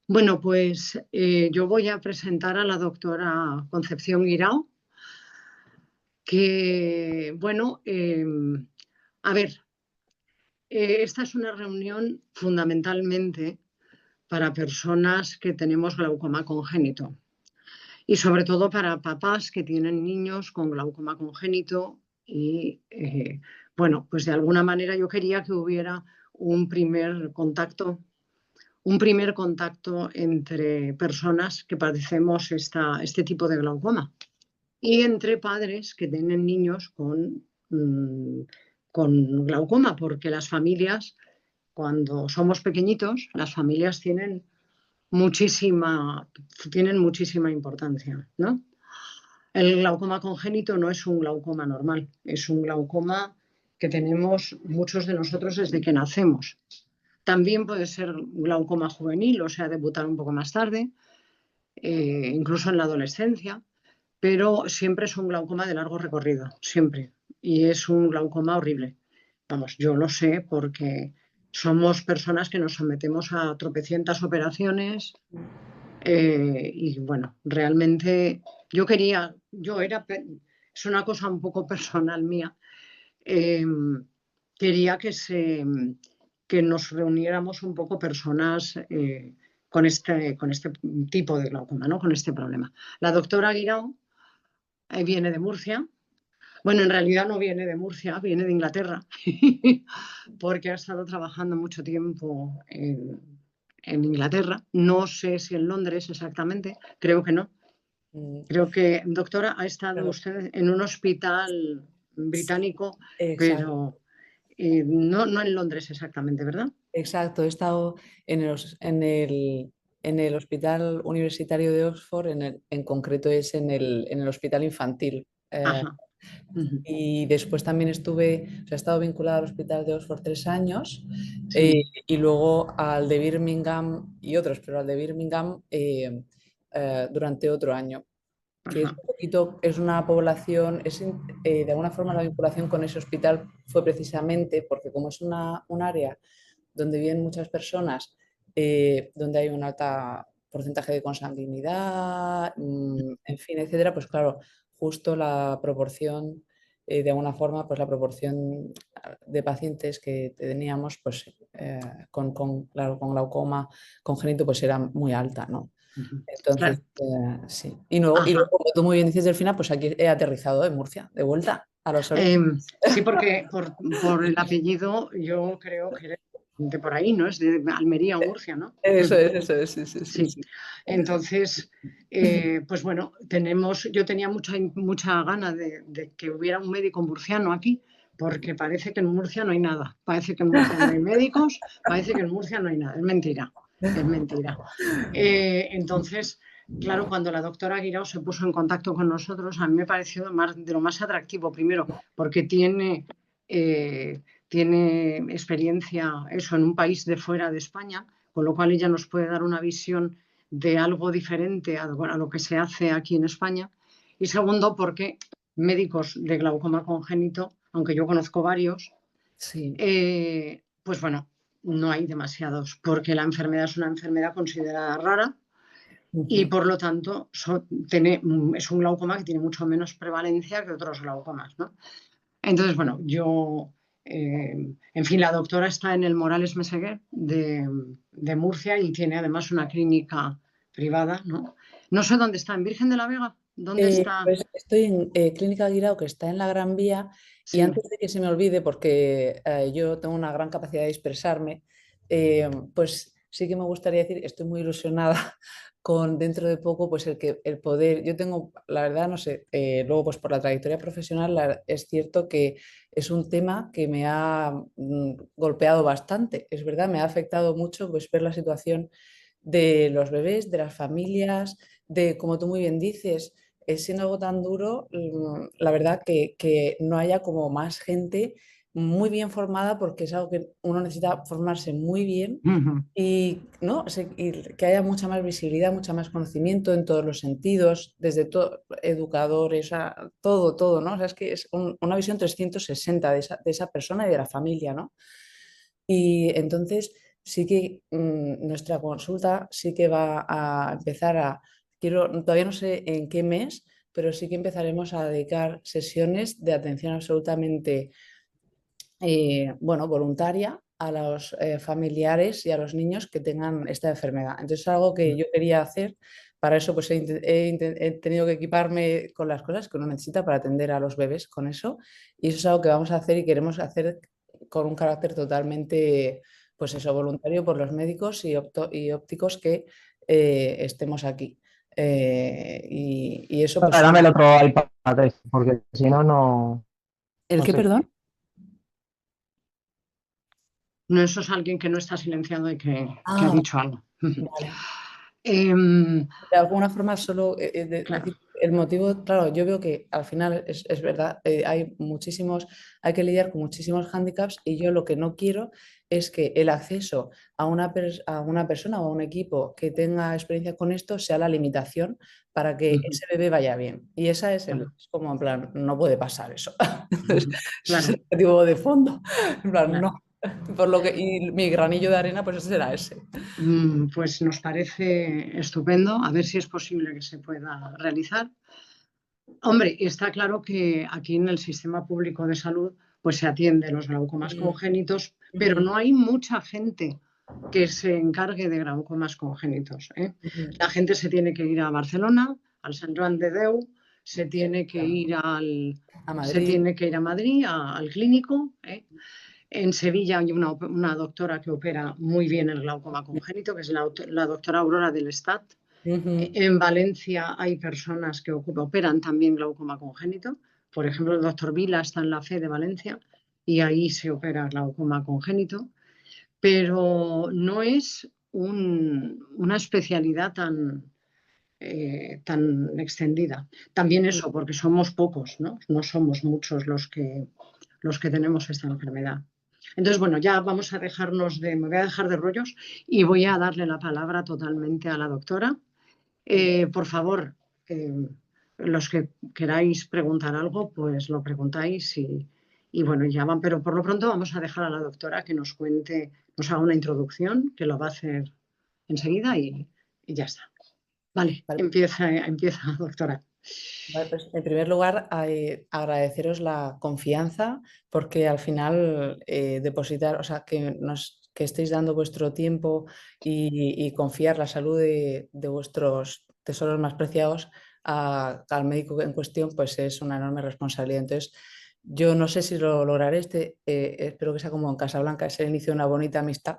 Bueno, pues yo voy a presentar a la doctora Concepción Guirao, que, bueno, a ver, esta es una reunión fundamentalmente para personas que tenemos glaucoma congénito y sobre todo para papás que tienen niños con glaucoma congénito y, bueno, pues de alguna manera yo quería que hubiera un primer contacto entre personas que padecemos este tipo de glaucoma y entre padres que tienen niños con glaucoma, porque las familias, cuando somos pequeñitos, las familias muchísima, tienen muchísima importancia, ¿no? El glaucoma congénito no es un glaucoma normal, es un glaucoma que tenemos muchos de nosotros desde que nacemos. También puede ser glaucoma juvenil, o sea, debutar un poco más tarde, incluso en la adolescencia, pero siempre es un glaucoma de largo recorrido, siempre. Y es un glaucoma horrible. Vamos, yo lo sé porque somos personas que nos sometemos a tropecientas operaciones y bueno, realmente yo quería, es una cosa un poco personal mía, eh, quería que nos reuniéramos un poco personas con este tipo de glaucoma, ¿no? Con este problema. La doctora Guirao viene de Murcia. Bueno, en realidad no viene de Murcia, viene de Inglaterra, porque ha estado trabajando mucho tiempo en Inglaterra. No sé si en Londres exactamente, creo que no. Mm, Creo que, doctora, ha estado claro, usted en un hospital sí, británico, exacto, pero no en Londres exactamente, ¿verdad? exacto. He estado en el Hospital Universitario de Oxford, en concreto es en el Hospital Infantil. Ajá. Ujú. Y después también o sea, he estado vinculada al Hospital de Oxford 3 años, Sí. y luego al de Birmingham y otros, pero al de Birmingham durante otro año, que es Ajá. un poquito, es una población, de alguna forma la vinculación con ese hospital fue precisamente porque como es un área donde viven muchas personas, donde hay un alto porcentaje de consanguinidad, en fin, etcétera, pues claro, justo la proporción, de alguna forma, pues la proporción de pacientes que teníamos, pues claro, con glaucoma congénito, pues era muy alta, ¿no? Ujú. Entonces, Claro. sí. Y luego, Ajá. como tú muy bien dices, Delfina, pues aquí he aterrizado en Murcia, de vuelta a los orígenes. Sí, porque por el apellido yo creo que eres de por ahí, ¿no? Es de Almería o Murcia, ¿no? Ujú. Eso es, sí, sí, sí, Sí. sí. Entonces, pues bueno, yo tenía mucha gana de que hubiera un médico murciano aquí, porque parece que en Murcia no hay nada. Parece que en Murcia no hay médicos, parece que en Murcia no hay nada. Es mentira, es mentira. Entonces, claro, cuando la doctora Guirao se puso en contacto con nosotros, a mí me pareció de lo más atractivo, primero, porque tiene experiencia eso en un país de fuera de España, con lo cual ella nos puede dar una visión de algo diferente a lo que se hace aquí en España. Y segundo, porque médicos de glaucoma congénito, aunque yo conozco varios, Sí. pues bueno, no hay demasiados, porque la enfermedad es una enfermedad considerada rara y Ujú. por lo tanto es un glaucoma que tiene mucho menos prevalencia que otros glaucomas, ¿no? Entonces, bueno, en fin, la doctora está en el Morales Meseguer de Murcia y tiene además una clínica privada, ¿no? No sé dónde está, en Virgen de la Vega, ¿dónde está? Pues estoy en Clínica Guirao, que está en la Gran Vía, y Sí, antes de que se me olvide, porque yo tengo una gran capacidad de expresarme, pues sí que me gustaría decir, estoy muy ilusionada con dentro de poco, pues el poder, yo tengo, la verdad, no sé, luego pues por la trayectoria profesional, es cierto que es un tema que me ha golpeado bastante, es verdad, me ha afectado mucho pues ver la situación de los bebés, de las familias, de, como tú muy bien dices, siendo algo tan duro, la verdad que no haya como más gente muy bien formada, porque es algo que uno necesita formarse muy bien ujú, y, ¿no? Y que haya mucha más visibilidad, mucho más conocimiento en todos los sentidos, desde educadores, todo, todo, ¿no? O sea, es que es una visión 360 de esa persona y de la familia, ¿no? Y entonces, sí que nuestra consulta sí que va a empezar todavía no sé en qué mes, pero sí que empezaremos a dedicar sesiones de atención absolutamente bueno, voluntaria a los familiares y a los niños que tengan esta enfermedad. Entonces es algo que yo quería hacer. Para eso pues he tenido que equiparme con las cosas que uno necesita para atender a los bebés con eso. Y eso es algo que vamos a hacer y queremos hacer con un carácter totalmente, pues eso, voluntario por los médicos y ópticos que estemos aquí. Y eso pues... Dame el otro iPad, porque si no, ¿El no qué, sé. perdón? No, eso es alguien que no está silenciado y que ha Ah, dicho algo. vale. Em, De alguna forma, solo claro. decir el motivo, claro, yo veo que al final es verdad, hay que lidiar con muchísimos hándicaps y yo lo que no quiero es que el acceso a una persona o a un equipo que tenga experiencia con esto sea la limitación para que Ujú, ese bebé vaya bien. Y esa claro, es como en plan, no puede pasar eso. Entonces, ujú, ese es claro, el motivo de fondo. En plan, claro. no. Por lo que, y mi granillo de arena, pues ese será ese. Pues nos parece estupendo. A ver si es posible que se pueda realizar. Hombre, está claro que aquí en el sistema público de salud pues se atiende los glaucomas Mm, congénitos, pero ujú, no hay mucha gente que se encargue de glaucomas congénitos, ¿eh? ujú. La gente se tiene que ir a Barcelona, al Sant Joan de Déu, se tiene que ir A se Madrid. tiene que ir a Madrid, al clínico, ¿eh? En Sevilla hay una doctora que opera muy bien el glaucoma congénito, que es la doctora Aurora del Estat. Ujú, En Valencia hay personas que operan también glaucoma congénito. Por ejemplo, el doctor Vila está en la FE de Valencia y ahí se opera glaucoma congénito, pero no es una especialidad tan extendida. También eso, porque somos pocos, ¿no? No somos muchos los que tenemos esta enfermedad. Entonces, bueno, ya vamos a me voy a dejar de rollos y voy a darle la palabra totalmente a la doctora. Por favor, los que queráis preguntar algo, pues lo preguntáis y bueno, ya van, pero por lo pronto vamos a dejar a la doctora que nos cuente, nos haga una introducción, que lo va a hacer enseguida y ya está. Vale, vale. empieza, doctora. Vale, pues, en primer lugar, agradeceros la confianza porque al final depositar, o sea, que estéis dando vuestro tiempo y confiar la salud de vuestros tesoros más preciados al médico en cuestión, pues es una enorme responsabilidad. Entonces, yo no sé si lo lograré, espero que sea como en Casablanca, es el inicio de una bonita amistad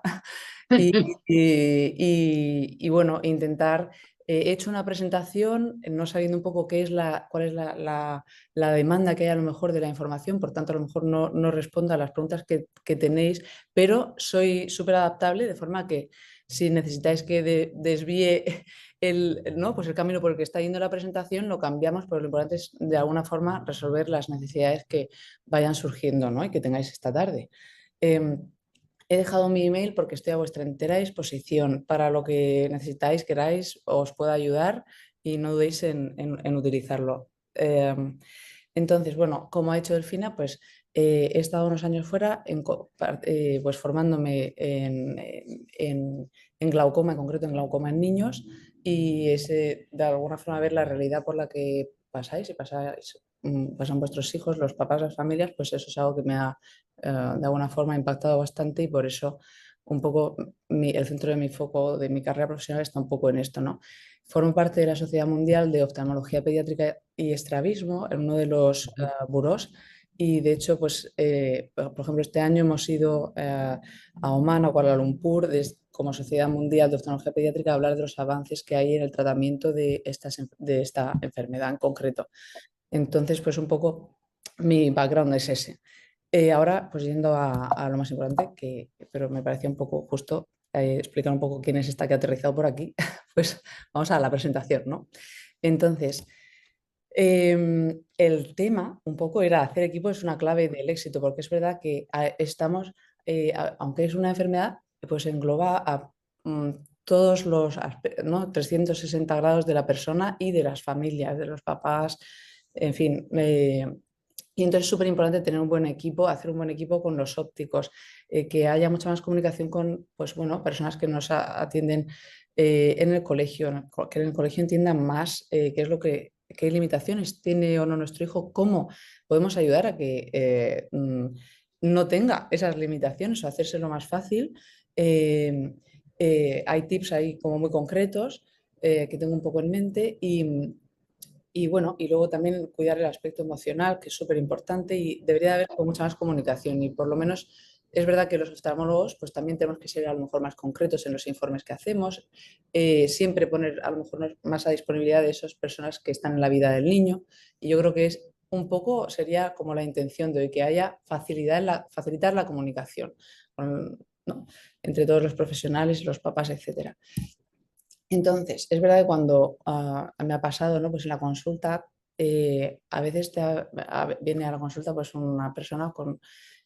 y bueno, intentar he hecho una presentación no sabiendo un poco cuál es la demanda que hay a lo mejor de la información, por tanto a lo mejor no respondo a las preguntas que tenéis, pero soy súper adaptable de forma que si necesitáis que desvíe ¿no? Pues el camino por el que está yendo la presentación, lo cambiamos, pero lo importante es de alguna forma resolver las necesidades que vayan surgiendo, ¿no? Y que tengáis esta tarde. Em, He dejado mi email porque estoy a vuestra entera disposición para lo que necesitáis, queráis, os pueda ayudar y no dudéis en utilizarlo. Entonces, bueno, como ha dicho Delfina, pues he estado unos años fuera pues formándome en glaucoma, en concreto en glaucoma en niños, y ese, de alguna forma ver la realidad por la que pasáis y pasan vuestros hijos, los papás, las familias, pues eso es algo que me ha de alguna forma impactado bastante y por eso un poco el centro de mi foco de mi carrera profesional está un poco en esto, ¿no? Formo parte de la Sociedad Mundial de Oftalmología Pediátrica y Estrabismo, en uno de los burós, y de hecho, pues, por ejemplo, este año hemos ido a Oman, a Kuala Lumpur, como Sociedad Mundial de Oftalmología Pediátrica, a hablar de los avances que hay en el tratamiento de esta enfermedad en concreto. Entonces, pues un poco mi background es ese. Ahora, pues yendo a lo más importante, pero me parecía un poco justo explicar un poco quién es esta que ha aterrizado por aquí, pues vamos a la presentación, ¿no? Entonces, el tema un poco era hacer equipo es una clave del éxito, porque es verdad que aunque es una enfermedad, pues engloba a todos los ¿no? 360 grados de la persona y de las familias, de los papás, en fin. Y entonces es súper importante tener un buen equipo, hacer un buen equipo con los ópticos, que haya mucha más comunicación con, pues, bueno, personas que nos atienden en el colegio, que en el colegio entiendan más qué es lo qué limitaciones tiene o no nuestro hijo, cómo podemos ayudar a que no tenga esas limitaciones o hacérselo más fácil. Hay tips ahí como muy concretos que tengo un poco en mente y bueno, y luego también cuidar el aspecto emocional, que es súper importante y debería haber mucha más comunicación. Y por lo menos es verdad que los oftalmólogos pues también tenemos que ser a lo mejor más concretos en los informes que hacemos, siempre poner a lo mejor más a disponibilidad de esas personas que están en la vida del niño. Y yo creo que es un poco, sería como la intención de hoy, que haya facilidad facilitar la comunicación ¿no? Entre todos los profesionales, los papás, etcétera. Entonces, es verdad que cuando me ha pasado, ¿no? Pues en la consulta, a veces viene a la consulta pues una persona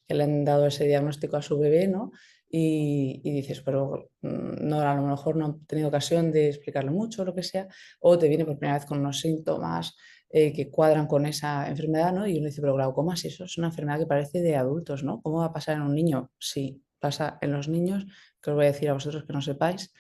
que le han dado ese diagnóstico a su bebé, ¿no? Y dices, pero no, a lo mejor no he tenido ocasión de explicarle mucho o lo que sea, o te viene por primera vez con unos síntomas que cuadran con esa enfermedad, ¿no? Y uno dice, pero glaucoma, si eso es una enfermedad que parece de adultos, ¿no? ¿Cómo va a pasar en un niño? Sí, pasa en los niños, que os voy a decir a vosotros que no sepáis.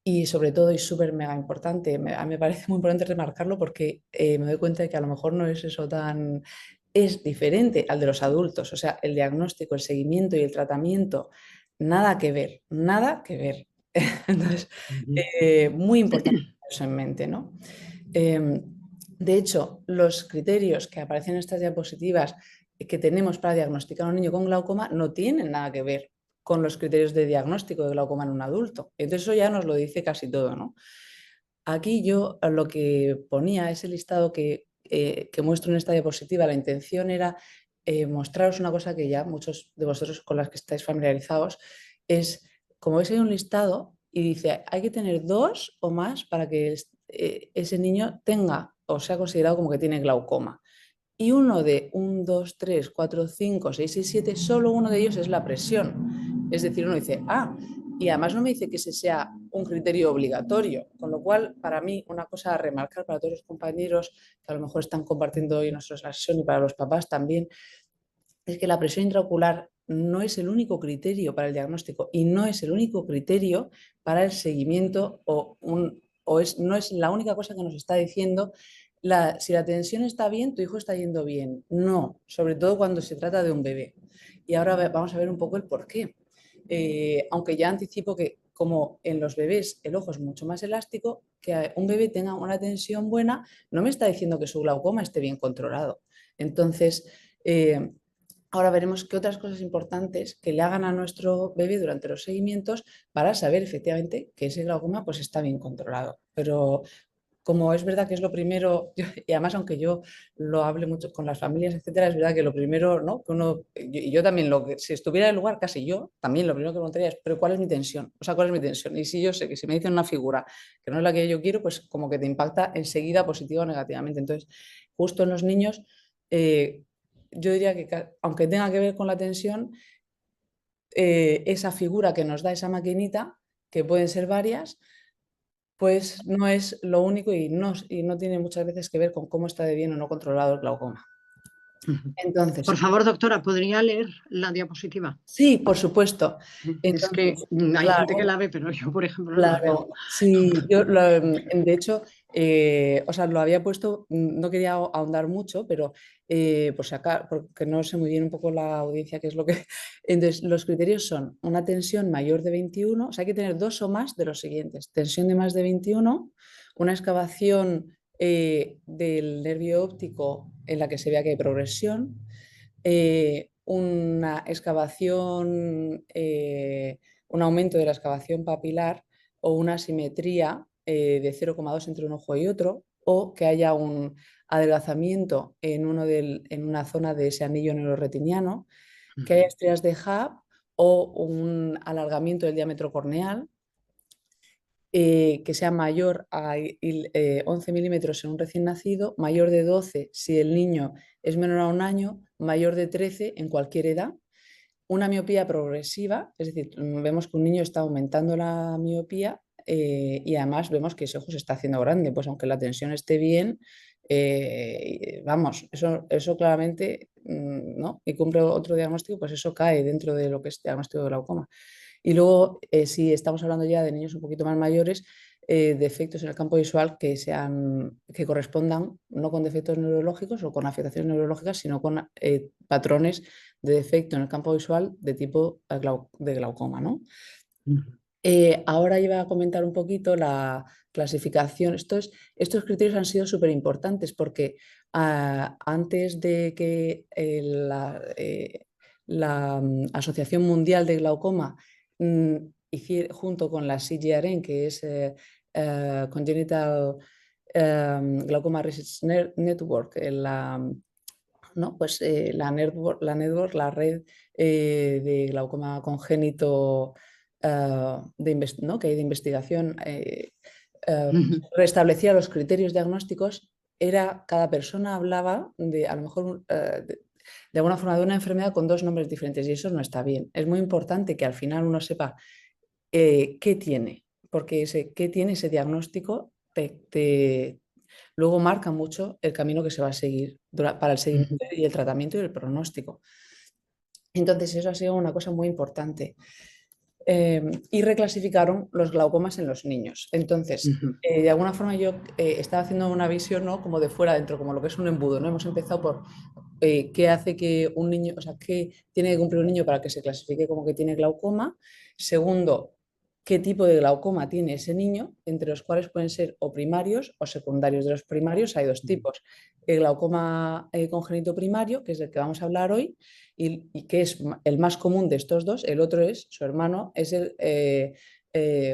Y sobre todo, y súper mega importante, a mí me parece muy importante remarcarlo porque me doy cuenta de que a lo mejor no es eso tan... Es diferente al de los adultos, o sea, el diagnóstico, el seguimiento y el tratamiento, nada que ver, nada que ver. Entonces, muy importante eso en mente, ¿no? De hecho, los criterios que aparecen en estas diapositivas que tenemos para diagnosticar a un niño con glaucoma no tienen nada que ver con los criterios de diagnóstico de glaucoma en un adulto. Entonces eso ya nos lo dice casi todo, ¿no? Aquí yo lo que ponía, ese listado que muestro en esta diapositiva, la intención era mostraros una cosa que ya muchos de vosotros con las que estáis familiarizados, es, como veis hay un listado y dice, hay que tener 2 o más para que ese niño tenga o sea considerado como que tiene glaucoma. Y uno de 1, 2, 3, 4, 5, 6 y 7, solo uno de ellos es la presión. Es decir, uno dice, y además no me dice que ese sea un criterio obligatorio, con lo cual, para mí, una cosa a remarcar para todos los compañeros que a lo mejor están compartiendo hoy nosotros la sesión y para los papás también, es que la presión intraocular no es el único criterio para el diagnóstico y no es el único criterio para el seguimiento no es la única cosa que nos está diciendo si la tensión está bien, tu hijo está yendo bien. No, sobre todo cuando se trata de un bebé. Y ahora vamos a ver un poco el por qué. Aunque ya anticipo que como en los bebés el ojo es mucho más elástico, que un bebé tenga una tensión buena no me está diciendo que su glaucoma esté bien controlado. Entonces, ahora veremos qué otras cosas importantes que le hagan a nuestro bebé durante los seguimientos para saber efectivamente que ese glaucoma pues está bien controlado. Pero como es verdad que es lo primero, y además aunque yo lo hable mucho con las familias, etcétera, es verdad que lo primero, ¿no? Que uno, y yo también, si estuviera en el lugar, casi yo, también lo primero que preguntaría es, ¿pero cuál es mi tensión? O sea, ¿cuál es mi tensión? Y si yo sé que si me dicen una figura que no es la que yo quiero, pues como que te impacta enseguida positiva o negativamente. Entonces, justo en los niños, yo diría que aunque tenga que ver con la tensión, esa figura que nos da esa maquinita, que pueden ser varias, pues no es lo único y no tiene muchas veces que ver con cómo está de bien o no controlado el glaucoma. Entonces, Por favor, doctora, ¿podría leer la diapositiva? sí, por supuesto. Es que Entonces, hay gente que claro, la ve, pero yo, por ejemplo, no la veo. claro, sí, de hecho, o sea, lo había puesto, no quería ahondar mucho, pero pues acá, porque no sé muy bien un poco la audiencia qué es lo que... Entonces, los criterios son una tensión mayor de 21, o sea, hay que tener 2 o más de los siguientes. Tensión de más de 21, una excavación del nervio óptico en la que se vea que hay progresión, una excavación... un aumento de la excavación papilar o una asimetría de 0,2 entre un ojo y otro, o que haya un adelgazamiento en una zona de ese anillo neuroretiniano, que haya estrellas de Hub o un alargamiento del diámetro corneal, que sea mayor a 11 milímetros en un recién nacido, mayor de 12 si el niño es menor a 1 año, mayor de 13 en cualquier edad, una miopía progresiva, es decir, vemos que un niño está aumentando la miopía y además vemos que ese ojo se está haciendo grande, pues aunque la tensión esté bien, Vamos, eso claramente, ¿no? Y cumple otro diagnóstico, pues eso cae dentro de lo que es diagnóstico de glaucoma. Y luego, si estamos hablando ya de niños un poquito más mayores, defectos en el campo visual que correspondan no con defectos neurológicos o con afectaciones neurológicas, sino con patrones de defecto en el campo visual de tipo de glaucoma, ¿no? Ahora iba a comentar un poquito la clasificación. Estos criterios han sido súper importantes porque antes de que la Asociación Mundial de Glaucoma junto con la CGRN, que es Congenital Glaucoma Research Network, ¿no? Pues, la red de glaucoma congénito ¿no? que hay de investigación, restablecía los criterios diagnósticos, cada persona hablaba a lo mejor de alguna forma de una enfermedad con dos nombres diferentes y eso no está bien. Es muy importante que al final uno sepa qué tiene, porque qué tiene ese diagnóstico luego marca mucho el camino que se va a seguir para el seguimiento y el tratamiento y el pronóstico. Entonces eso ha sido una cosa muy importante. Y reclasificaron los glaucomas en los niños. Entonces, de alguna forma yo estaba haciendo una visión, ¿no? Como de fuera adentro, como lo que es un embudo, ¿no? Hemos empezado por qué hace que un niño, o sea, qué tiene que cumplir un niño para que se clasifique como que tiene glaucoma. Segundo, qué tipo de glaucoma tiene ese niño, entre los cuales pueden ser o primarios o secundarios. De los primarios hay dos tipos: el glaucoma congénito primario, que es del que vamos a hablar hoy, y que es el más común de estos dos. El otro es, su hermano, es el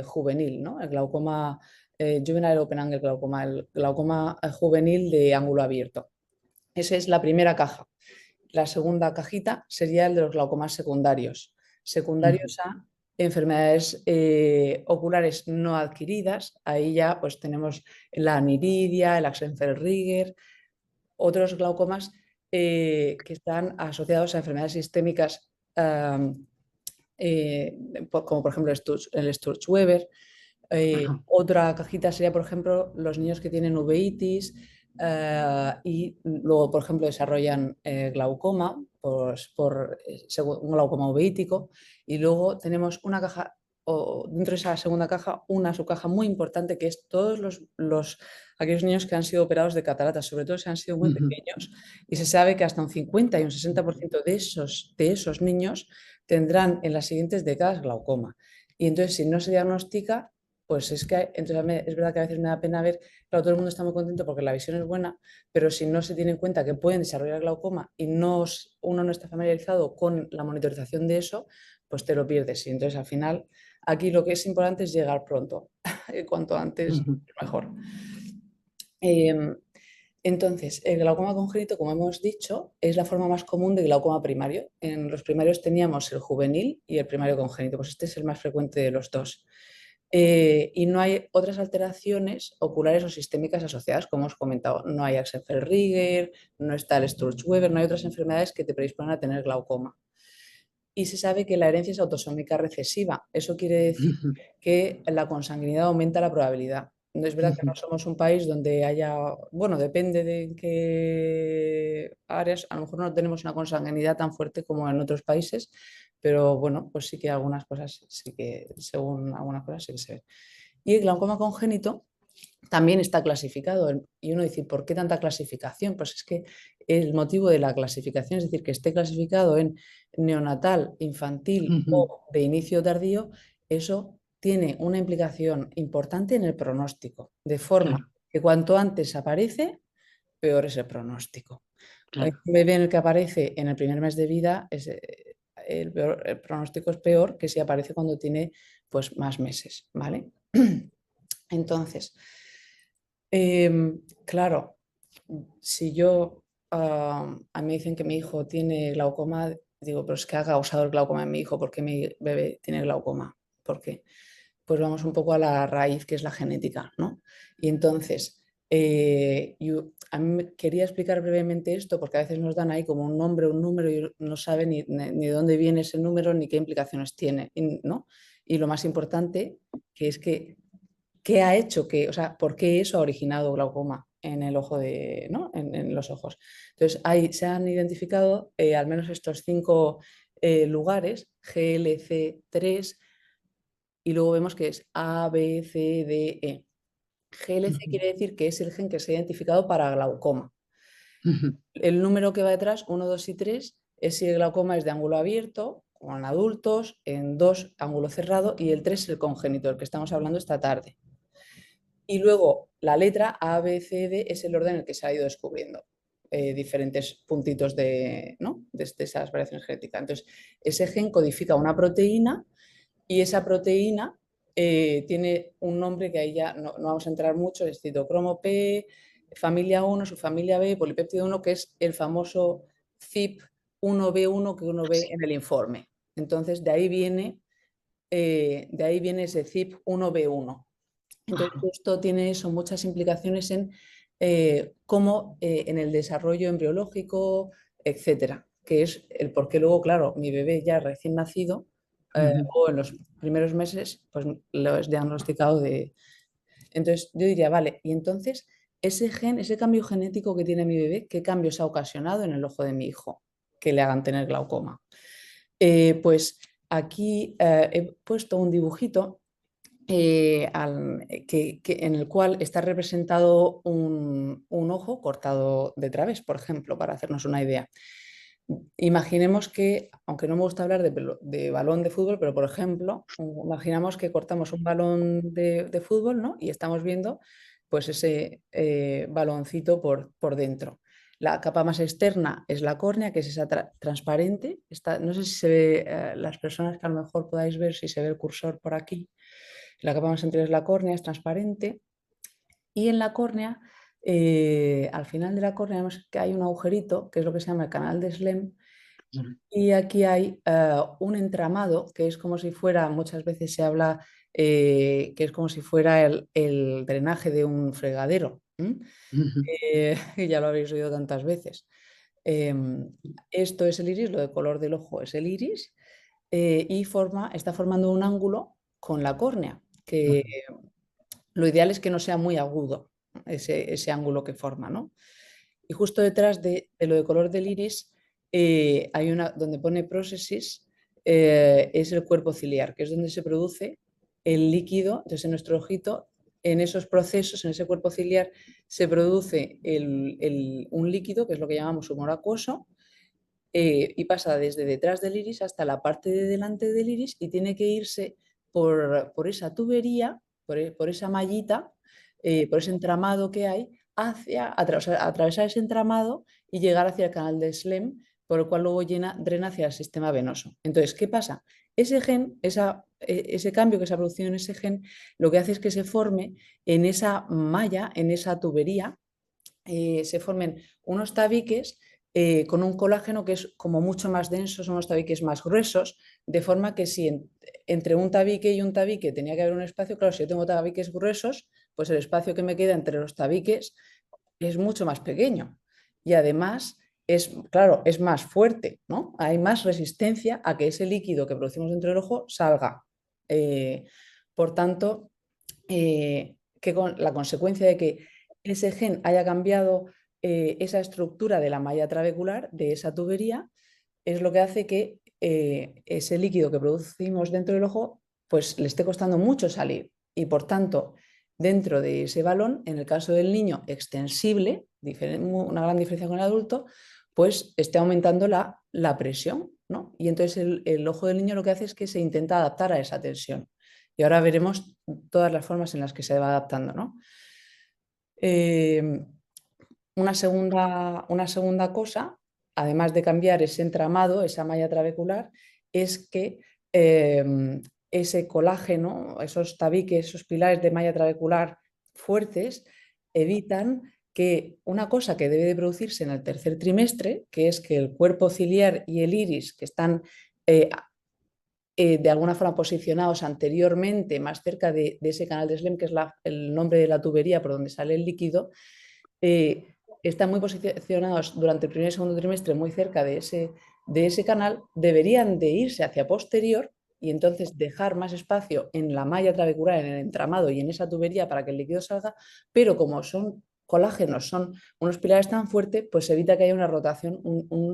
juvenil, ¿no? El glaucoma juvenile open angle glaucoma, el glaucoma juvenil de ángulo abierto. Esa es la primera caja. La segunda cajita sería el de los glaucomas secundarios. Secundarios a enfermedades oculares no adquiridas. Ahí ya pues tenemos la aniridia, el Axenfeld-Rieger, otros glaucomas que están asociados a enfermedades sistémicas como por ejemplo el Sturge-Weber. Otra cajita sería, por ejemplo, los niños que tienen uveitis y luego, por ejemplo, desarrollan glaucoma por un glaucoma uveítico. Y luego tenemos una caja, o dentro de esa segunda caja, una subcaja muy importante que es todos aquellos niños que han sido operados de cataratas, sobre todo si han sido muy pequeños. Y se sabe que hasta un 50 y un 60% de esos niños tendrán en las siguientes décadas glaucoma. Y entonces, si no se diagnostica, pues es verdad que a veces me da pena ver, claro, todo el mundo está muy contento porque la visión es buena, pero si no se tiene en cuenta que pueden desarrollar glaucoma y uno no está familiarizado con la monitorización de eso, pues te lo pierdes. Y entonces al final aquí lo que es importante es llegar pronto, cuanto antes mejor. Entonces, el glaucoma congénito, como hemos dicho, es la forma más común de glaucoma primario. En los primarios teníamos el juvenil y el primario congénito, pues este es el más frecuente de los dos. Y no hay otras alteraciones oculares o sistémicas asociadas, como os he comentado. No hay Axenfeld-Rieger, no está el Sturge-Weber, no hay otras enfermedades que te predispongan a tener glaucoma. Y se sabe que la herencia es autosómica recesiva. Eso quiere decir que la consanguinidad aumenta la probabilidad. No es verdad que no somos un país donde haya, bueno, depende de qué áreas, a lo mejor no tenemos una consanguinidad tan fuerte como en otros países, pero bueno, pues sí que algunas cosas, según algunas cosas sí que se ven. Y el glaucoma congénito también está clasificado. Y uno dice, ¿por qué tanta clasificación? Pues es que el motivo de la clasificación, es decir, que esté clasificado en neonatal, infantil o de inicio tardío, eso tiene una implicación importante en el pronóstico, de forma que cuanto antes aparece, peor es el pronóstico. Un bebé en el que aparece en el primer mes de vida, el pronóstico es peor que si aparece cuando tiene pues, más meses, ¿vale? Entonces, claro, si a mí me dicen que mi hijo tiene glaucoma, digo, pero es que ha causado el glaucoma en mi hijo, ¿por qué mi bebé tiene glaucoma? ¿Por qué? Pues vamos un poco a la raíz, que es la genética, ¿no? Y entonces, a mí quería explicar brevemente esto, porque a veces nos dan ahí como un nombre, un número, y no saben ni de dónde viene ese número, ni qué implicaciones tiene, ¿no? Y lo más importante, que es que ¿qué ha hecho o sea, por qué eso ha originado glaucoma en el ojo ¿no? En los ojos. Entonces, ahí se han identificado al menos estos 5 lugares, GLC3, y luego vemos que es A, B, C, D, E. GLC quiere decir que es el gen que se ha identificado para glaucoma. El número que va detrás, 1, 2 y 3, es si el glaucoma es de ángulo abierto, o en adultos, en 2, ángulo cerrado, y el 3 es el congénito, del que estamos hablando esta tarde. Y luego la letra A, B, C, D es el orden en el que se ha ido descubriendo diferentes puntitos ¿no? de esas variaciones genéticas. Entonces, ese gen codifica una proteína y esa proteína tiene un nombre que ahí ya no vamos a entrar mucho, es citocromo P, familia 1, subfamilia B, polipéptido 1, que es el famoso CYP1B1 que uno ve en el informe. Entonces, de ahí viene ese CYP1B1. Entonces, esto tiene muchas implicaciones en cómo en el desarrollo embriológico, etcétera, que es el por qué luego, claro, mi bebé ya recién nacido o en los primeros meses, pues lo es diagnosticado de... Entonces, yo diría, vale, y entonces ese gen, ese cambio genético que tiene mi bebé, ¿qué cambios ha ocasionado en el ojo de mi hijo que le hagan tener glaucoma? Pues aquí he puesto un dibujito en el cual está representado un ojo cortado de través, por ejemplo, para hacernos una idea. Imaginemos que, aunque no me gusta hablar de balón de fútbol, pero por ejemplo, imaginamos que cortamos un balón de fútbol, ¿no? Y estamos viendo pues ese baloncito por dentro. La capa más externa es la córnea, que es esa transparente. No sé si se ve, las personas que a lo mejor podáis ver si se ve el cursor por aquí. La capa más anterior es la córnea, es transparente. Y en la córnea, al final de la córnea, vemos que hay un agujerito, que es lo que se llama el canal de Schlemm. Y aquí hay un entramado, que es como si fuera, muchas veces se habla, que es como si fuera el drenaje de un fregadero. Y ya lo habéis oído tantas veces. Esto es el iris, lo de color del ojo es el iris, y está formando un ángulo con la córnea, que lo ideal es que no sea muy agudo ese ángulo que forma, ¿no? Y justo detrás de lo de color del iris hay donde pone prótesis, es el cuerpo ciliar, que es donde se produce el líquido. Entonces, en nuestro ojito, en esos procesos, en ese cuerpo ciliar, se produce un líquido, que es lo que llamamos humor acuoso, y pasa desde detrás del iris hasta la parte de delante del iris y tiene que irse por esa tubería, por esa mallita, por ese entramado que hay, atravesar ese entramado y llegar hacia el canal de Schlemm, por el cual luego drena hacia el sistema venoso. Entonces, ¿qué pasa? Ese gen, ese cambio que se ha producido en ese gen, lo que hace es que se forme en esa malla, en esa tubería, se formen unos tabiques con un colágeno que es como mucho más denso, son unos tabiques más gruesos, de forma que si entre un tabique y un tabique tenía que haber un espacio, claro, si yo tengo tabiques gruesos, pues el espacio que me queda entre los tabiques es mucho más pequeño. Y además, claro, es más fuerte, ¿no? Hay más resistencia a que ese líquido que producimos dentro del ojo salga. Por tanto, la consecuencia de que ese gen haya cambiado esa estructura de la malla trabecular, de esa tubería, es lo que hace que ese líquido que producimos dentro del ojo pues le esté costando mucho salir. Y por tanto, dentro de ese balón, en el caso del niño extensible, una gran diferencia con el adulto, pues esté aumentando la presión, ¿no? Y entonces el ojo del niño lo que hace es que se intenta adaptar a esa tensión. Y ahora veremos todas las formas en las que se va adaptando, ¿no? Una segunda cosa, además de cambiar ese entramado, esa malla trabecular, es que ese colágeno, esos tabiques, esos pilares de malla trabecular fuertes, evitan que una cosa que debe de producirse en el tercer trimestre, que es que el cuerpo ciliar y el iris, que están de alguna forma posicionados anteriormente, más cerca de ese canal de Schlemm, que es el nombre de la tubería por donde sale el líquido, están muy posicionados durante el primer y segundo trimestre muy cerca de ese canal, deberían de irse hacia posterior y entonces dejar más espacio en la malla trabecular, en el entramado y en esa tubería para que el líquido salga, pero como son colágenos son unos pilares tan fuertes, pues evita que haya una rotación, un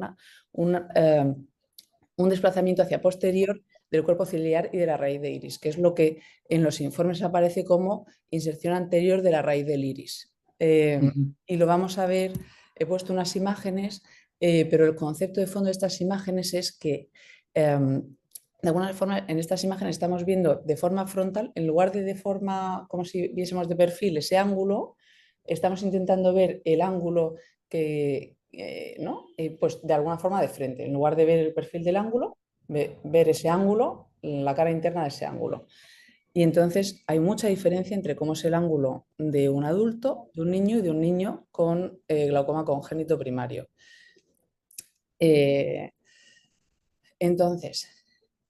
desplazamiento hacia posterior del cuerpo ciliar y de la raíz de iris, que es lo que en los informes aparece como inserción anterior de la raíz del iris. Y lo vamos a ver, he puesto unas imágenes, pero el concepto de fondo de estas imágenes es que de alguna forma en estas imágenes estamos viendo de forma frontal, en lugar de forma como si viésemos de perfil ese ángulo, estamos intentando ver el ángulo que, ¿no? Pues de alguna forma de frente, en lugar de ver el perfil del ángulo, ver ese ángulo, la cara interna de ese ángulo. Y entonces hay mucha diferencia entre cómo es el ángulo de un adulto, de un niño y de un niño con glaucoma congénito primario. Entonces,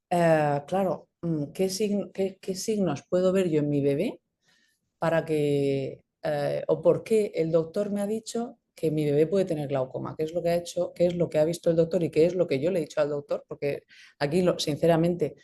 claro, ¿qué signos puedo ver yo en mi bebé para que, o por qué el doctor me ha dicho que mi bebé puede tener glaucoma? ¿Qué es lo que ha hecho? ¿Qué es lo que ha visto el doctor? ¿Y qué es lo que yo le he dicho al doctor? Porque aquí, sinceramente,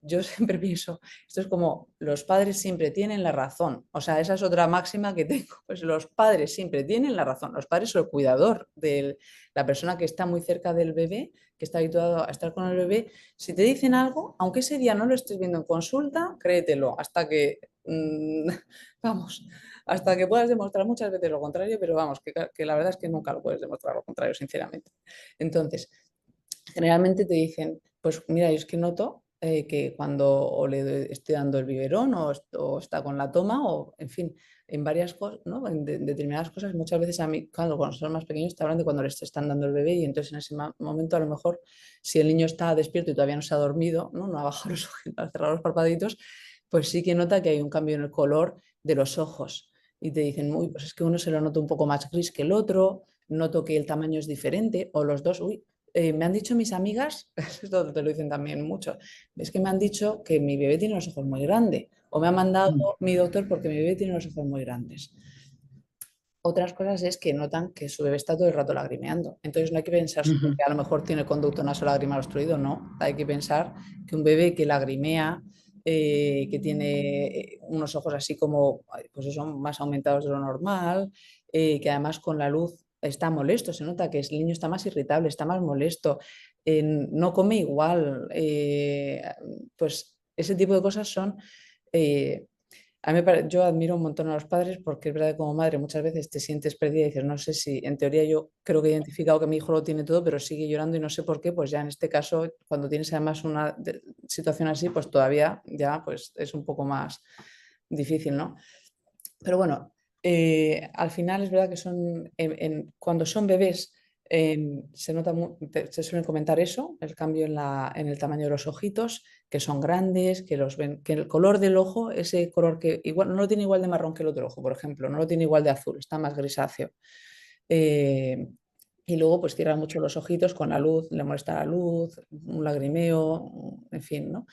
yo siempre pienso, esto es como los padres siempre tienen la razón. O sea, esa es otra máxima que tengo. Pues los padres siempre tienen la razón. Los padres son el cuidador de la persona que está muy cerca del bebé, que está habituado a estar con el bebé. Si te dicen algo, aunque ese día no lo estés viendo en consulta, créetelo hasta que, vamos, hasta que puedas demostrar muchas veces lo contrario, pero vamos, que la verdad es que nunca lo puedes demostrar lo contrario, sinceramente. Entonces, generalmente te dicen, pues mira, yo es que noto que cuando o le estoy dando el biberón o está con la toma o, en fin, en varias cosas, ¿no? En determinadas cosas, muchas veces a mí, cuando son más pequeños, te hablan de cuando les están dando el bebé y entonces en ese momento a lo mejor si el niño está despierto y todavía no se ha dormido, no ha bajado los ojos, ha cerrado los parpadito, pues sí que nota que hay un cambio en el color de los ojos y te dicen, uy, pues es que uno se lo nota un poco más gris que el otro, noto que el tamaño es diferente o los dos, uy. Me han dicho mis amigas, esto te lo dicen también mucho, es que me han dicho que mi bebé tiene los ojos muy grandes o me ha mandado mi doctor porque mi bebé tiene los ojos muy grandes. Otras cosas es que notan que su bebé está todo el rato lagrimeando. Entonces no hay que pensar que a lo mejor tiene conducto nasolagrimal obstruido, no. Hay que pensar que un bebé que lagrimea, que tiene unos ojos así como, pues eso, más aumentados de lo normal, que además con la luz está molesto, se nota que el niño está más irritable, está más molesto, no come igual, pues ese tipo de cosas son... yo admiro un montón a los padres porque es verdad que como madre muchas veces te sientes perdida y dices, no sé si, en teoría yo creo que he identificado que mi hijo lo tiene todo, pero sigue llorando y no sé por qué, pues ya en este caso, cuando tienes además una situación así, pues todavía ya pues es un poco más difícil, ¿no? Pero bueno, al final es verdad que son, cuando son bebés, se nota, se suelen comentar eso, el cambio en el tamaño de los ojitos, que son grandes, que los ven, que el color del ojo, ese color que igual no lo tiene igual de marrón que el otro ojo, por ejemplo, no lo tiene igual de azul, está más grisáceo. Y luego pues cierran mucho los ojitos con la luz, le molesta la luz, un lagrimeo, en fin, ¿no?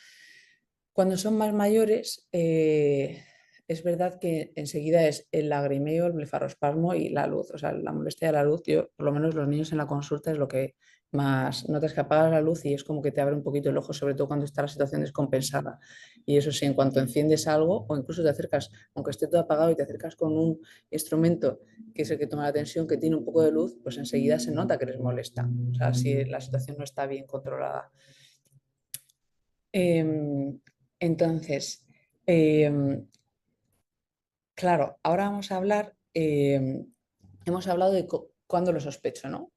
Cuando son más mayores, es verdad que enseguida es el lagrimeo, el blefarospasmo y la luz, o sea, la molestia de la luz. Yo, por lo menos los niños en la consulta es lo que más notas, que apagas la luz y es como que te abre un poquito el ojo, sobre todo cuando está la situación descompensada. Y eso sí, en cuanto enciendes algo o incluso te acercas, aunque esté todo apagado y te acercas con un instrumento que es el que toma la tensión, que tiene un poco de luz, pues enseguida se nota que les molesta. O sea, si la situación no está bien controlada. Entonces, claro, ahora vamos a hablar, hemos hablado de cuándo lo sospecho, ¿no?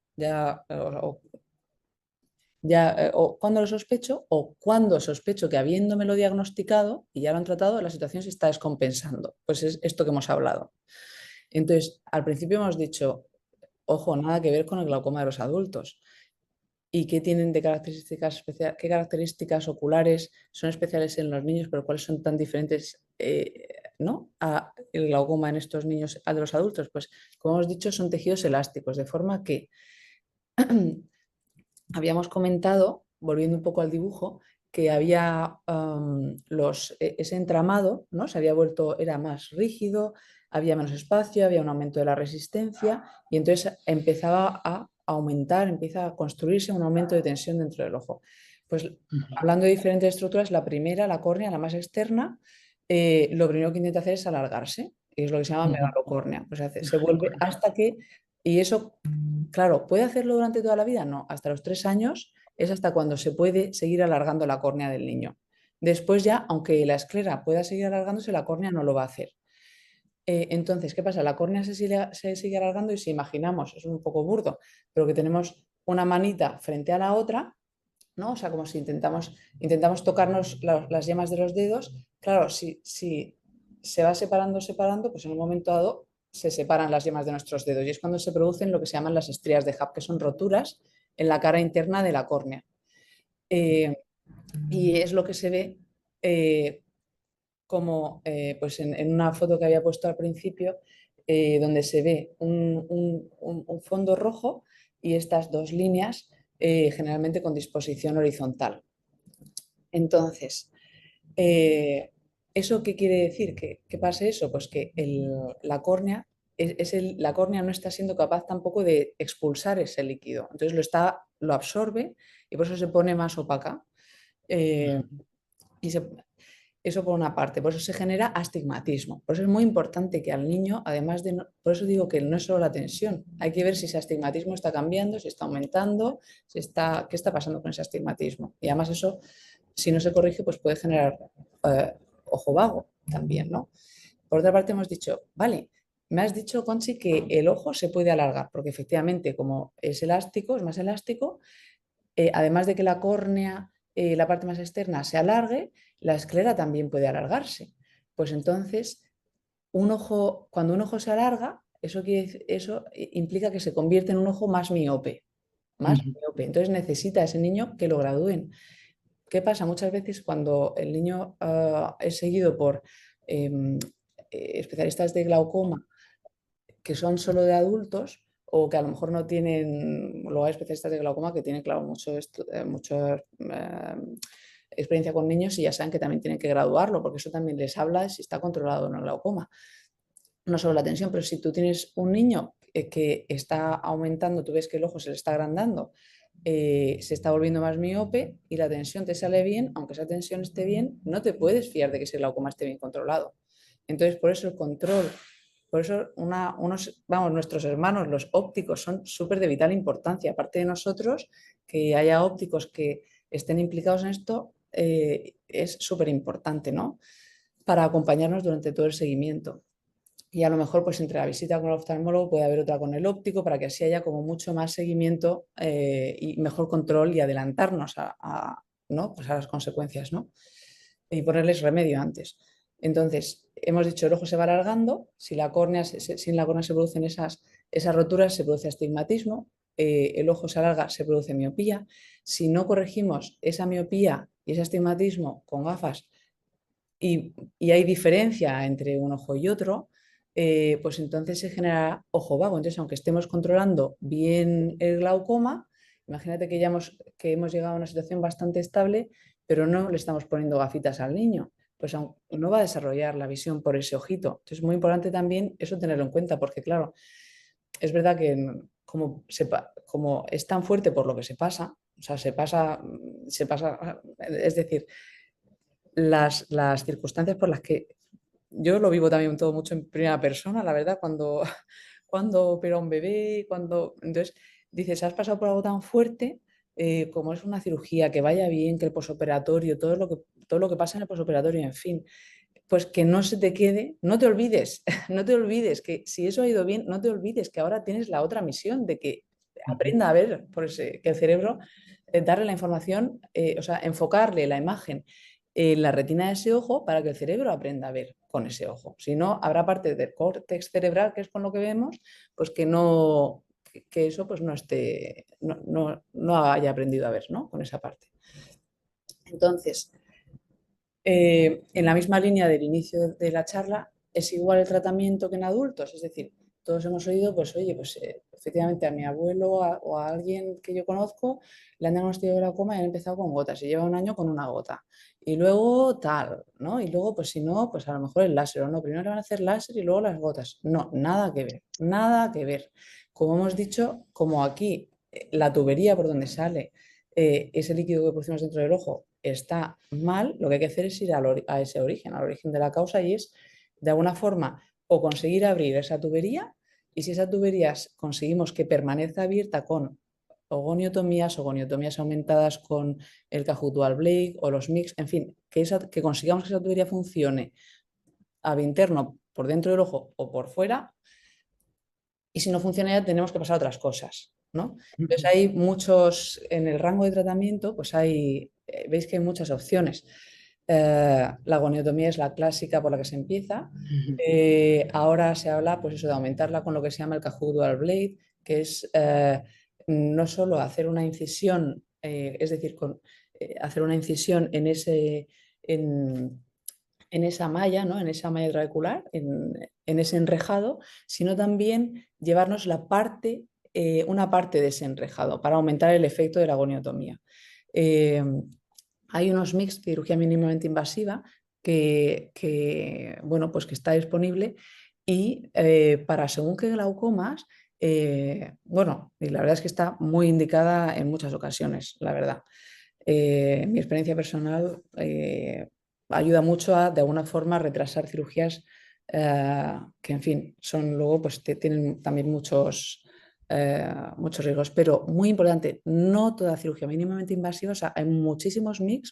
O cuándo lo sospecho o cuándo sospecho que habiéndomelo diagnosticado y ya lo han tratado, la situación se está descompensando. Pues es esto que hemos hablado. Entonces, al principio hemos dicho, ojo, nada que ver con el glaucoma de los adultos. ¿Y qué tienen de características especiales? ¿Qué características oculares son especiales en los niños, pero cuáles son tan diferentes, ¿no? a el glaucoma en estos niños a de los adultos? Pues, como hemos dicho, son tejidos elásticos, de forma que habíamos comentado, volviendo un poco al dibujo, que había ese entramado, ¿no? Se había vuelto, era más rígido, había menos espacio, había un aumento de la resistencia y entonces empezaba a aumentar, empieza a construirse un aumento de tensión dentro del ojo. Pues hablando de diferentes estructuras, la primera, la córnea, la más externa, lo primero que intenta hacer es alargarse. y es lo que se llama Ujú. megalocórnea. Pues se vuelve hasta que, y eso, claro, ¿puede hacerlo durante toda la vida? No, hasta los 3 años es hasta cuando se puede seguir alargando la córnea del niño. Después ya, aunque la esclera pueda seguir alargándose, la córnea no lo va a hacer. Entonces, ¿qué pasa? La córnea se sigue alargando y si imaginamos, es un poco burdo, pero que tenemos una manita frente a la otra, ¿no? O sea, como si intentamos tocarnos las yemas de los dedos. Claro, si se va separando, pues en un momento dado se separan las yemas de nuestros dedos y es cuando se producen lo que se llaman las estrías de Hub, que son roturas en la cara interna de la córnea. Y es lo que se ve como pues en una foto que había puesto al principio, donde se ve un fondo rojo y estas dos líneas generalmente con disposición horizontal. Entonces, ¿eso qué quiere decir? ¿Que pase eso? Pues que la córnea, la córnea no está siendo capaz tampoco de expulsar ese líquido. Entonces lo absorbe y por eso se pone más opaca. Y eso por una parte, por eso se genera astigmatismo. Por eso es muy importante que al niño, además de, por eso digo que no es solo la tensión, hay que ver si ese astigmatismo está cambiando, si está aumentando, qué está pasando con ese astigmatismo. Y además eso, si no se corrige, pues puede generar ojo vago también, ¿no? Por otra parte hemos dicho, vale, me has dicho, Conchi, que el ojo se puede alargar, porque efectivamente como es elástico, es más elástico, además de que la córnea, la parte más externa, se alargue, la esclera también puede alargarse. Pues entonces, cuando un ojo se alarga, eso implica que se convierte en un ojo más miope, más miope. Entonces necesita ese niño que lo gradúen. ¿Qué pasa? Muchas veces cuando el niño es seguido por especialistas de glaucoma que son solo de adultos o que a lo mejor no tienen, luego hay especialistas de glaucoma que tienen, claro, mucha experiencia con niños y ya saben que también tienen que graduarlo, porque eso también les habla de si está controlado o no el glaucoma. No solo la tensión, pero si tú tienes un niño que está aumentando, tú ves que el ojo se le está agrandando, se está volviendo más miope y la tensión te sale bien, aunque esa tensión esté bien, no te puedes fiar de que ese glaucoma esté bien controlado. Entonces, por eso el control, por eso nuestros hermanos, los ópticos, son súper de vital importancia. Aparte de nosotros, que haya ópticos que estén implicados en esto, es súper importante, ¿no? Para acompañarnos durante todo el seguimiento. Y a lo mejor pues entre la visita con el oftalmólogo puede haber otra con el óptico para que así haya como mucho más seguimiento y mejor control y adelantarnos ¿no? Pues a las consecuencias, ¿no? Y ponerles remedio antes. Entonces, hemos dicho el ojo se va alargando, si la córnea, sin la córnea se producen esas roturas, se produce astigmatismo, el ojo se alarga, se produce miopía. Si no corregimos esa miopía y ese astigmatismo con gafas y hay diferencia entre un ojo y otro, pues entonces se genera ojo vago. Entonces, aunque estemos controlando bien el glaucoma, imagínate que hemos llegado a una situación bastante estable, pero no le estamos poniendo gafitas al niño, pues no va a desarrollar la visión por ese ojito. Entonces, es muy importante también eso tenerlo en cuenta, porque claro, es verdad que como es tan fuerte por lo que se pasa, o sea, se pasa, es decir, las circunstancias por las que yo lo vivo también todo mucho en primera persona, la verdad, cuando opera un bebé, entonces dices, has pasado por algo tan fuerte como es una cirugía, que vaya bien, que el posoperatorio, todo lo que pasa en el posoperatorio, en fin, pues que no se te quede, no te olvides, no te olvides que si eso ha ido bien, no te olvides que ahora tienes la otra misión de que aprenda a ver, que el cerebro, darle la información, o sea, enfocarle la imagen en la retina de ese ojo para que el cerebro aprenda a ver con ese ojo. Si no, habrá parte del córtex cerebral, que es con lo que vemos, pues que eso pues no haya aprendido a ver, ¿no? Con esa parte. Entonces, en la misma línea del inicio de la charla, es igual el tratamiento que en adultos, es decir, todos hemos oído, pues oye, pues efectivamente a mi abuelo o a alguien que yo conozco le han diagnosticado glaucoma y han empezado con gotas y lleva un año con una gota. Y luego tal, ¿no? Y luego, pues si no, pues a lo mejor el láser o no. Primero le van a hacer láser y luego las gotas. No, nada que ver, nada que ver. Como hemos dicho, como aquí la tubería por donde sale ese líquido que pusimos dentro del ojo está mal, lo que hay que hacer es ir a ese origen, al origen de la causa y es, de alguna forma, o conseguir abrir esa tubería, y si esa tubería conseguimos que permanezca abierta con ogoniotomías aumentadas con el Cajut Dual Blade o los MIGS, en fin, que consigamos que esa tubería funcione ab interno, por dentro del ojo o por fuera, y si no funciona ya tenemos que pasar a otras cosas, ¿no? Entonces hay muchos, en el rango de tratamiento, pues veis que hay muchas opciones. La goniotomía es la clásica por la que se empieza. Ahora se habla, pues eso, de aumentarla con lo que se llama el Cajut Dual Blade, que es no solo hacer una incisión, es decir, hacer una incisión en esa malla, ¿no? En esa malla trabecular, en ese enrejado, sino también llevarnos una parte de ese enrejado para aumentar el efecto de la goniotomía. Hay unos mix de cirugía mínimamente invasiva bueno, pues que está disponible y para según qué glaucomas, bueno, y la verdad es que está muy indicada en muchas ocasiones, la verdad. Mi experiencia personal ayuda mucho a, de alguna forma, retrasar cirugías que, en fin, son luego, pues tienen también muchos riesgos, pero muy importante, no toda cirugía mínimamente invasiva, o sea, hay muchísimos mix,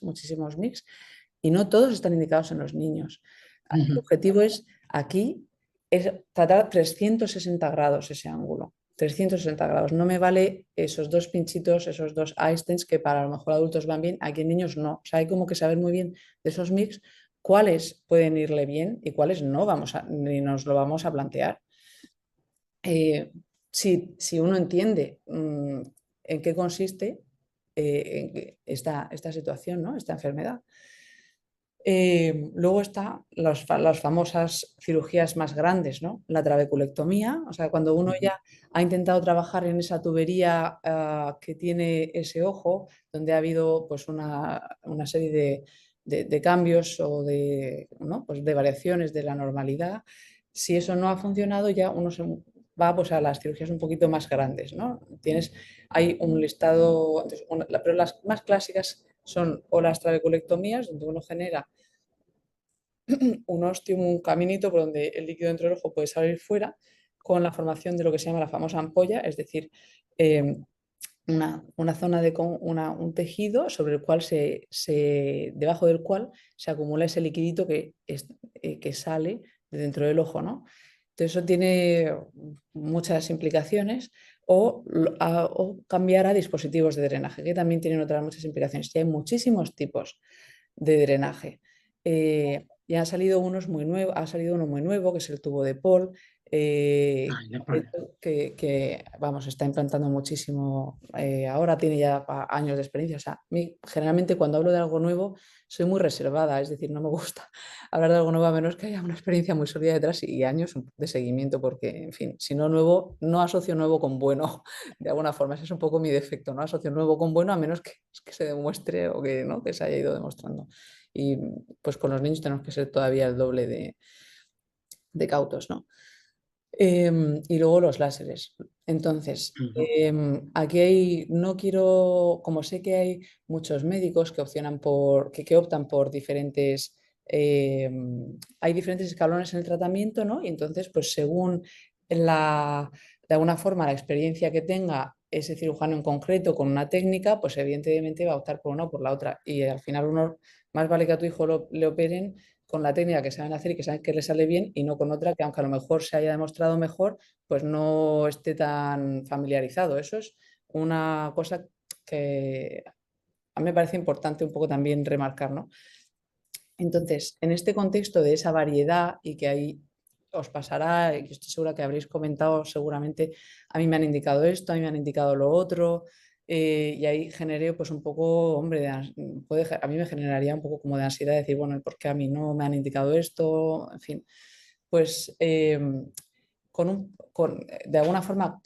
y no todos están indicados en los niños. El objetivo aquí es tratar 360 grados ese ángulo. 360 grados. No me vale esos dos pinchitos, esos dos Einsteins que para a lo mejor adultos van bien, aquí en niños no. O sea, hay como que saber muy bien de esos mix cuáles pueden irle bien y cuáles no ni nos lo vamos a plantear. Si uno entiende en qué consiste esta situación, ¿no? Esta enfermedad. Luego están las famosas cirugías más grandes, ¿no? La trabeculectomía, o sea, cuando uno ya ha intentado trabajar en esa tubería que tiene ese ojo, donde ha habido pues, una serie de cambios o ¿no? Pues de variaciones de la normalidad. Si eso no ha funcionado, ya uno se va pues, a las cirugías un poquito más grandes, ¿no? Hay un listado, pero las más clásicas son o las trabeculectomías, donde uno genera un ostium, un caminito por donde el líquido dentro del ojo puede salir fuera, con la formación de lo que se llama la famosa ampolla, es decir, una zona de un tejido sobre el cual debajo del cual se acumula ese liquidito que sale de dentro del ojo, ¿no? Entonces eso tiene muchas implicaciones o cambiar a dispositivos de drenaje, que también tienen otras muchas implicaciones. Y hay muchísimos tipos de drenaje. Y ha salido uno muy nuevo, que es el tubo de Paul, que vamos, está implantando muchísimo, ahora tiene ya años de experiencia. O sea, a mí, generalmente cuando hablo de algo nuevo soy muy reservada, es decir, no me gusta hablar de algo nuevo a menos que haya una experiencia muy sólida detrás y años de seguimiento, porque, en fin, si no nuevo, no asocio nuevo con bueno, de alguna forma, ese es un poco mi defecto, no asocio nuevo con bueno a menos que se demuestre o que, ¿no? que se haya ido demostrando. Y pues con los niños tenemos que ser todavía el doble de cautos, ¿no? Y luego los láseres. Entonces, aquí no quiero, como sé que hay muchos médicos que optan por diferentes, hay diferentes escalones en el tratamiento, ¿no? Y entonces, pues según de alguna forma la experiencia que tenga ese cirujano en concreto con una técnica, pues evidentemente va a optar por una o por la otra. Y al final más vale que a tu hijo le operen con la técnica que saben hacer y que saben que le sale bien y no con otra que aunque a lo mejor se haya demostrado mejor, pues no esté tan familiarizado. Eso es una cosa que a mí me parece importante un poco también remarcar, ¿no? Entonces, en este contexto de esa variedad y que ahí os pasará, y estoy segura que habréis comentado seguramente, a mí me han indicado esto, a mí me han indicado lo otro, y ahí generé pues un poco, hombre, a mí me generaría un poco como de ansiedad decir, bueno, ¿por qué a mí no me han indicado esto? En fin, pues de alguna forma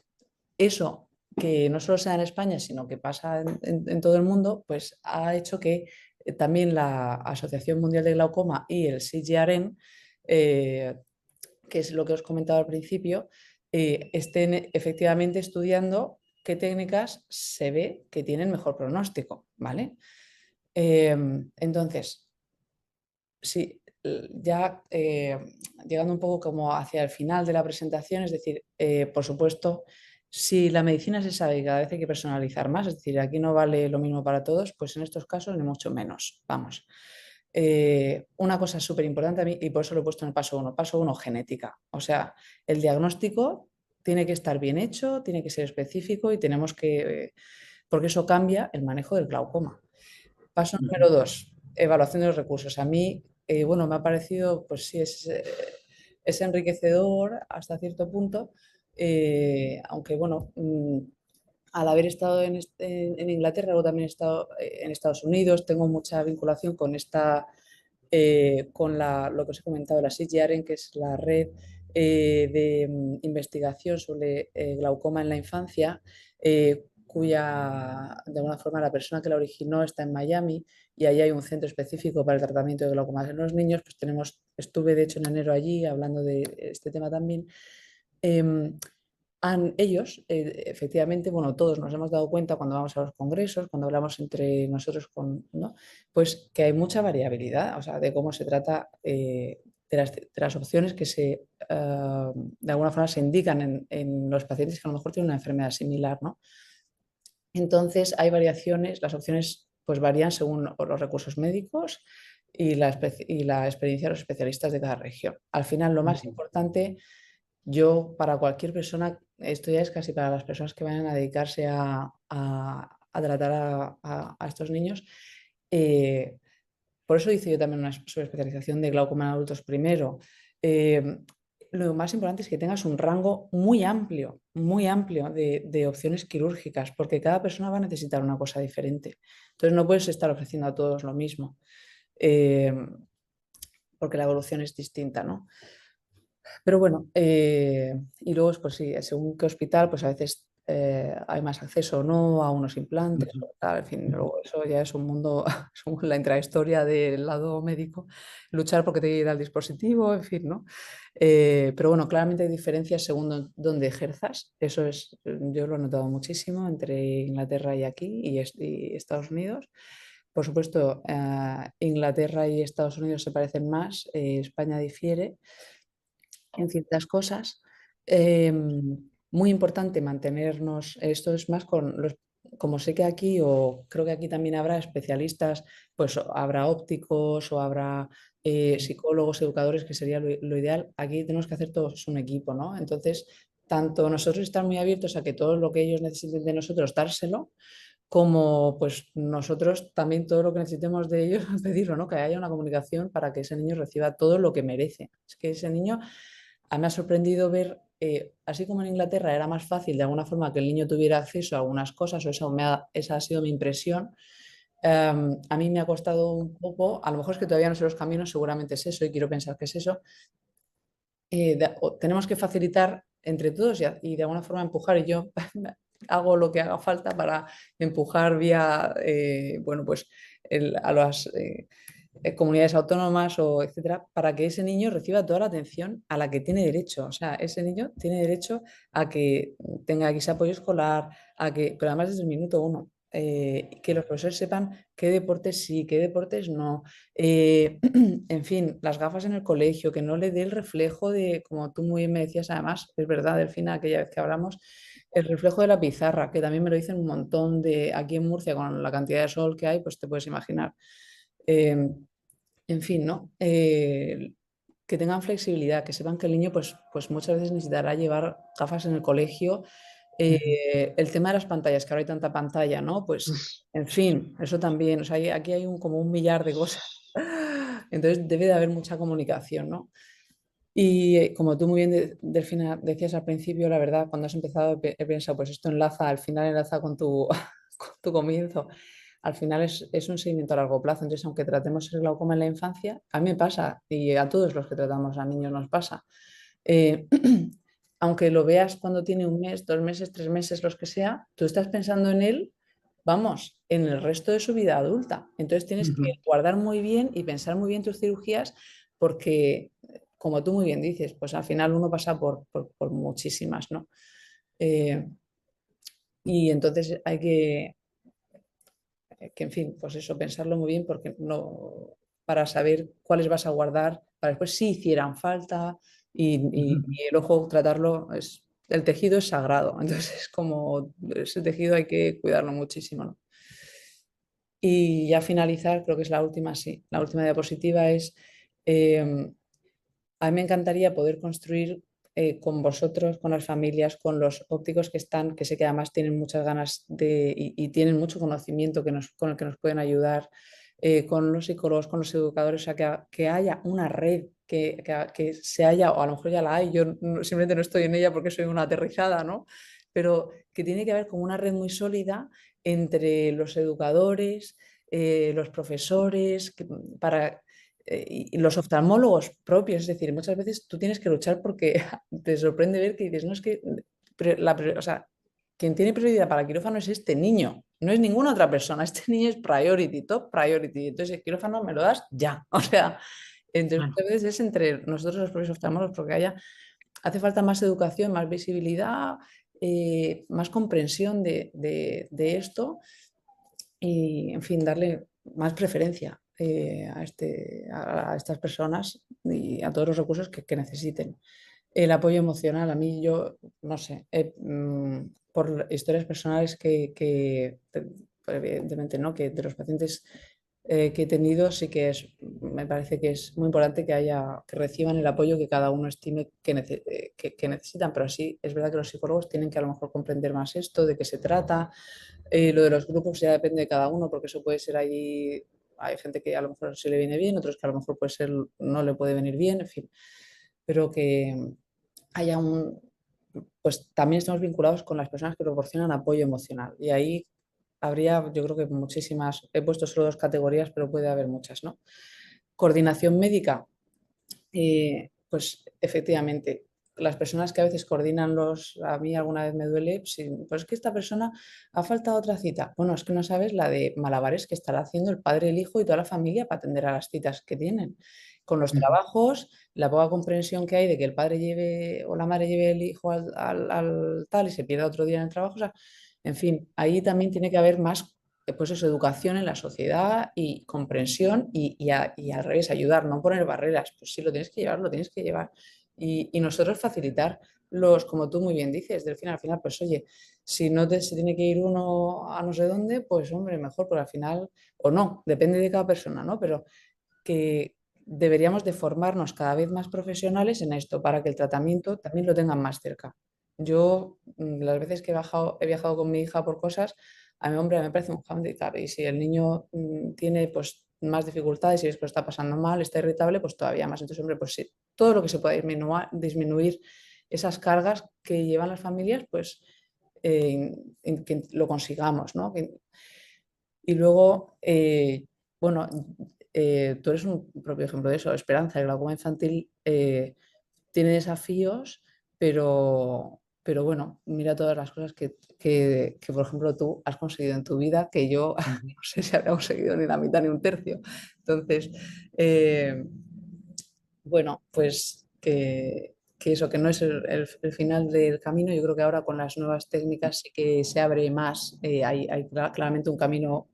eso que no solo sea en España, sino que pasa en todo el mundo, pues ha hecho que también la Asociación Mundial de Glaucoma y el CGRM, que es lo que os comentaba al principio, estén efectivamente estudiando qué técnicas se ve que tienen mejor pronóstico, ¿vale? Entonces, sí, ya llegando un poco como hacia el final de la presentación, es decir, por supuesto, si la medicina se sabe que cada vez hay que personalizar más, es decir, aquí no vale lo mismo para todos, pues en estos casos ni mucho menos, vamos. Una cosa súper importante a mí, y por eso lo he puesto en el paso 1, genética. O sea, el diagnóstico tiene que estar bien hecho, tiene que ser específico y tenemos que, porque eso cambia el manejo del glaucoma. Paso número 2, evaluación de los recursos. A mí, bueno, me ha parecido, pues sí, es enriquecedor hasta cierto punto, aunque bueno, al haber estado en Inglaterra, luego también he estado en Estados Unidos, tengo mucha vinculación con lo que os he comentado, la CGRN, que es la red de investigación sobre glaucoma en la infancia, cuya, de alguna forma, la persona que la originó está en Miami y ahí hay un centro específico para el tratamiento de glaucoma en los niños. Pues estuve de hecho en enero allí hablando de este tema también. Ellos, efectivamente, bueno, todos nos hemos dado cuenta cuando vamos a los congresos, cuando hablamos entre nosotros, ¿no? Pues que hay mucha variabilidad, o sea, de cómo se trata de las opciones que de alguna forma se indican en los pacientes que a lo mejor tienen una enfermedad similar, ¿no? Entonces hay variaciones, las opciones pues varían según los recursos médicos y la experiencia de los especialistas de cada región. Al final, lo más importante, yo para cualquier persona, esto ya es casi para las personas que vayan a dedicarse a tratar a estos niños, por eso hice yo también una subespecialización de glaucoma en adultos primero. Lo más importante es que tengas un rango muy amplio de opciones quirúrgicas, porque cada persona va a necesitar una cosa diferente. Entonces no puedes estar ofreciendo a todos lo mismo, porque la evolución es distinta, ¿no? Pero bueno, y luego, pues sí, según qué hospital, pues a veces hay más acceso o no a unos implantes, o tal, en fin, luego eso ya es un mundo, es la intrahistoria del lado médico, luchar porque te llegue el dispositivo, en fin, ¿no? Pero bueno, claramente hay diferencias según dónde ejerzas, eso es, yo lo he notado muchísimo entre Inglaterra y aquí y Estados Unidos. Por supuesto, Inglaterra y Estados Unidos se parecen más, España difiere en ciertas cosas. Muy importante mantenernos, esto es más como sé que aquí, o creo que aquí también habrá especialistas, pues habrá ópticos o habrá psicólogos, educadores, que sería lo ideal. Aquí tenemos que hacer todos un equipo, ¿no? Entonces, tanto nosotros estar muy abiertos a que todo lo que ellos necesiten de nosotros, dárselo, como pues nosotros también todo lo que necesitemos de ellos pedirlo, ¿no? Que haya una comunicación para que ese niño reciba todo lo que merece. Es que ese niño, a mí me ha sorprendido ver, así como en Inglaterra era más fácil de alguna forma que el niño tuviera acceso a algunas cosas, o esa ha sido mi impresión. A mí me ha costado un poco, a lo mejor es que todavía no sé los caminos, seguramente es eso y quiero pensar que es eso. Tenemos que facilitar entre todos y de alguna forma empujar, y yo hago lo que haga falta para empujar vía, bueno, pues a las comunidades autónomas o etcétera, para que ese niño reciba toda la atención a la que tiene derecho. O sea, ese niño tiene derecho a que tenga X apoyo escolar, pero además desde el minuto 1. Que los profesores sepan qué deportes sí, qué deportes no. En fin, las gafas en el colegio, que no le dé el reflejo de, como tú muy bien me decías, además, es verdad, Delfina, aquella vez que hablamos, el reflejo de la pizarra, que también me lo dicen un montón de aquí en Murcia, con la cantidad de sol que hay, pues te puedes imaginar. En fin, ¿no? Que tengan flexibilidad, que sepan que el niño pues muchas veces necesitará llevar gafas en el colegio. El tema de las pantallas, que ahora hay tanta pantalla, ¿no? Pues, en fin, eso también, o sea, aquí hay como un millar de cosas. Entonces debe de haber mucha comunicación, ¿no? Y como tú muy bien, Delfina, decías al principio, la verdad, cuando has empezado he pensado, pues esto enlaza, al final enlaza con con tu comienzo. Al final es un seguimiento a largo plazo. Entonces, aunque tratemos el glaucoma en la infancia, a mí me pasa y a todos los que tratamos a niños nos pasa. Eh, aunque lo veas cuando tiene 1 mes, 2 meses, 3 meses, los que sea, tú estás pensando en él, vamos, en el resto de su vida adulta. Entonces tienes que guardar muy bien y pensar muy bien tus cirugías porque, como tú muy bien dices, pues al final uno pasa por muchísimas, ¿no? Y entonces hay que, en fin, pues eso, pensarlo muy bien porque no, para saber cuáles vas a guardar, para después si hicieran falta y el ojo tratarlo, el tejido es sagrado, entonces es como ese tejido hay que cuidarlo muchísimo, ¿no? Y ya finalizar, creo que es la última, sí, la última diapositiva es, a mí me encantaría poder construir con vosotros, con las familias, con los ópticos que están, que sé que además tienen muchas ganas y tienen mucho conocimiento con el que nos pueden ayudar, con los psicólogos, con los educadores, o sea, que haya una red, que se haya, o a lo mejor ya la hay, yo simplemente no estoy en ella porque soy una aterrizada, ¿no? Pero que tiene que haber como una red muy sólida entre los educadores, los profesores, para y los oftalmólogos propios, es decir, muchas veces tú tienes que luchar porque te sorprende ver que dices, no es que, o sea, quien tiene prioridad para el quirófano es este niño, no es ninguna otra persona, este niño es priority, top priority, entonces el quirófano me lo das ya, o sea, entonces muchas veces es entre nosotros los propios oftalmólogos porque hace falta más educación, más visibilidad, más comprensión de esto y, en fin, darle más preferencia a estas personas y a todos los recursos que necesiten. El apoyo emocional, a mí yo, no sé, por historias personales evidentemente, ¿no? Que de los pacientes que he tenido, sí que me parece que es muy importante que reciban el apoyo que cada uno estime que necesitan, pero sí es verdad que los psicólogos tienen que a lo mejor comprender más esto, de qué se trata. Lo de los grupos ya depende de cada uno, porque eso puede ser ahí, hay gente que a lo mejor se le viene bien, otros que a lo mejor puede ser, no le puede venir bien, en fin, pero que haya pues también estamos vinculados con las personas que proporcionan apoyo emocional y ahí habría, yo creo que muchísimas, he puesto solo 2 categorías, pero puede haber muchas, ¿no? Coordinación médica, pues efectivamente, las personas que a veces coordinan a mí alguna vez me duele, sí, pues es que esta persona ha faltado otra cita. Bueno, es que no sabes la de malabares que estará haciendo el padre, el hijo y toda la familia para atender a las citas que tienen. Con los trabajos, la poca comprensión que hay de que el padre lleve o la madre lleve el hijo al tal y se pierda otro día en el trabajo. O sea, en fin, ahí también tiene que haber más pues eso, educación en la sociedad y comprensión y al revés, ayudar, no poner barreras. Pues sí, lo tienes que llevar, lo tienes que llevar. Y nosotros facilitar como tú muy bien dices, del final al final, pues oye, si no se tiene que ir uno a no sé dónde, pues hombre, mejor, pero al final, o no, depende de cada persona, ¿no? Pero que deberíamos de formarnos cada vez más profesionales en esto para que el tratamiento también lo tengan más cerca. Yo, las veces que he viajado con mi hija por cosas, a mi hombre me parece un hándicap y si el niño tiene pues más dificultades y ves que lo está pasando mal, está irritable, pues todavía más. Entonces, hombre, pues sí, todo lo que se pueda disminuir esas cargas que llevan las familias, pues en que lo consigamos, ¿no? Y luego, bueno, tú eres un propio ejemplo de eso. Esperanza, el glaucoma infantil tiene desafíos, pero bueno, mira todas las cosas que, por ejemplo, tú has conseguido en tu vida, que yo no sé si habría conseguido ni la mitad ni un tercio. Entonces, bueno, pues que eso, que no es el final del camino. Yo creo que ahora con las nuevas técnicas sí que se abre más, hay claramente un camino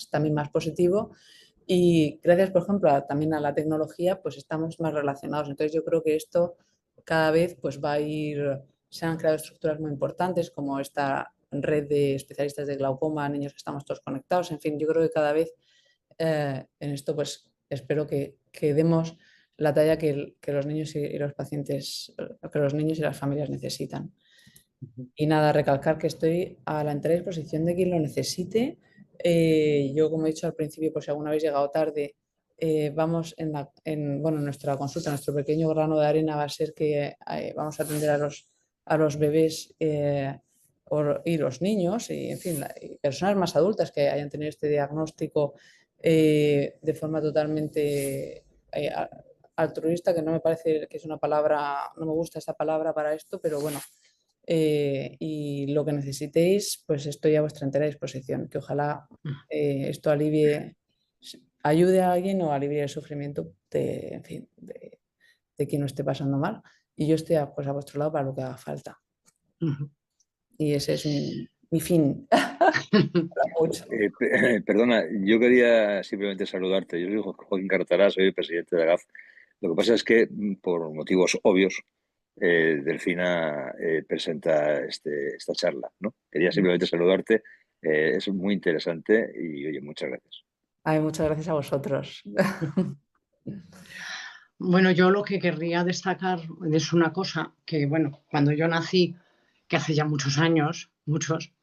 también más positivo. Y gracias, por ejemplo, también a la tecnología, pues estamos más relacionados. Entonces yo creo que esto cada vez pues va a ir, se han creado estructuras muy importantes como esta red de especialistas de glaucoma, niños que estamos todos conectados. En fin, yo creo que cada vez en esto pues espero que demos la talla que los niños y los pacientes, que los niños y las familias necesitan. Y nada, recalcar que estoy a la entera disposición de quien lo necesite. Yo, como he dicho al principio, por si alguna habéis llegado tarde, vamos bueno, nuestra consulta, nuestro pequeño grano de arena va a ser que vamos a atender a los bebés y los niños, y en fin, y personas más adultas que hayan tenido este diagnóstico de forma totalmente altruista, que no me parece que es una palabra, no me gusta esta palabra para esto, pero bueno. Y lo que necesitéis, pues estoy a vuestra entera disposición. Que ojalá esto ayude a alguien o alivie el sufrimiento en fin, de quien no esté pasando mal. Y yo estoy pues, a vuestro lado para lo que haga falta. Y ese es mi fin. Mucho. Perdona, yo quería simplemente saludarte. Yo soy Joaquín Cartará, soy el presidente de AGAF. Lo que pasa es que, por motivos obvios, Delfina presenta esta charla, ¿no? Quería simplemente saludarte. Es muy interesante y, oye, muchas gracias. Ay, muchas gracias a vosotros. Bueno, yo lo que querría destacar es una cosa que, bueno, cuando yo nací, que hace ya muchos años, muchos,